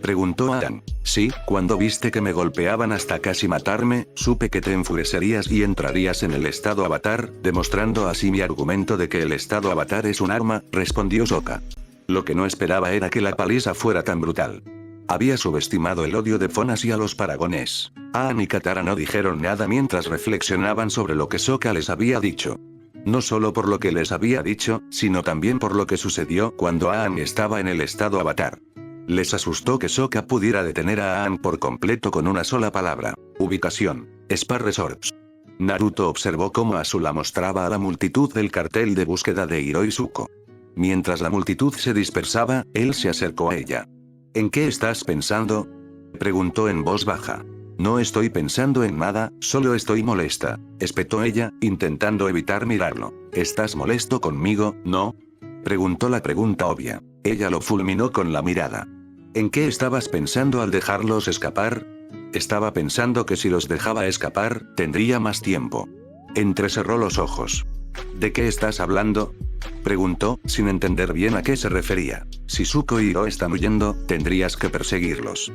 Preguntó Aang. Sí, cuando viste que me golpeaban hasta casi matarme, supe que te enfurecerías y entrarías en el estado avatar, demostrando así mi argumento de que el estado avatar es un arma, respondió Sokka. Lo que no esperaba era que la paliza fuera tan brutal. Había subestimado el odio de Fon hacia los paragones. Aang y Katara no dijeron nada mientras reflexionaban sobre lo que Sokka les había dicho. No solo por lo que les había dicho, sino también por lo que sucedió cuando Aang estaba en el estado avatar. Les asustó que Sokka pudiera detener a Aang por completo con una sola palabra. Ubicación: Spa Resorts. Naruto observó cómo Azula mostraba a la multitud el cartel de búsqueda de Hiro y Zuko. Mientras la multitud se dispersaba, él se acercó a ella. ¿En qué estás pensando?, preguntó en voz baja. No estoy pensando en nada, solo estoy molesta, espetó ella, intentando evitar mirarlo. ¿Estás molesto conmigo, no?, preguntó la pregunta obvia. Ella lo fulminó con la mirada. ¿En qué estabas pensando al dejarlos escapar? Estaba pensando que si los dejaba escapar, tendría más tiempo. Entrecerró los ojos. ¿De qué estás hablando?, preguntó, sin entender bien a qué se refería. Si Zuko y Hiro están huyendo, tendrías que perseguirlos.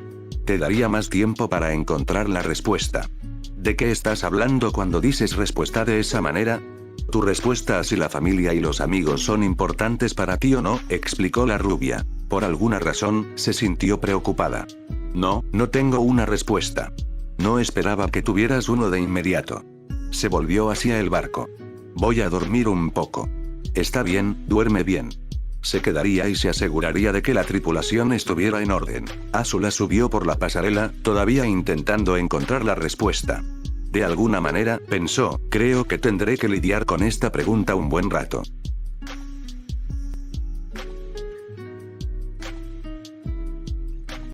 Te daría más tiempo para encontrar la respuesta. ¿De qué estás hablando cuando dices respuesta de esa manera? Tu respuesta a si la familia y los amigos son importantes para ti o no, explicó la rubia. Por alguna razón, se sintió preocupada. No tengo una respuesta. No esperaba que tuvieras uno de inmediato. Se volvió hacia el barco. Voy a dormir un poco. Está bien, duerme bien. Se quedaría y se aseguraría de que la tripulación estuviera en orden. Azula subió por la pasarela, todavía intentando encontrar la respuesta. De alguna manera, pensó, creo que tendré que lidiar con esta pregunta un buen rato.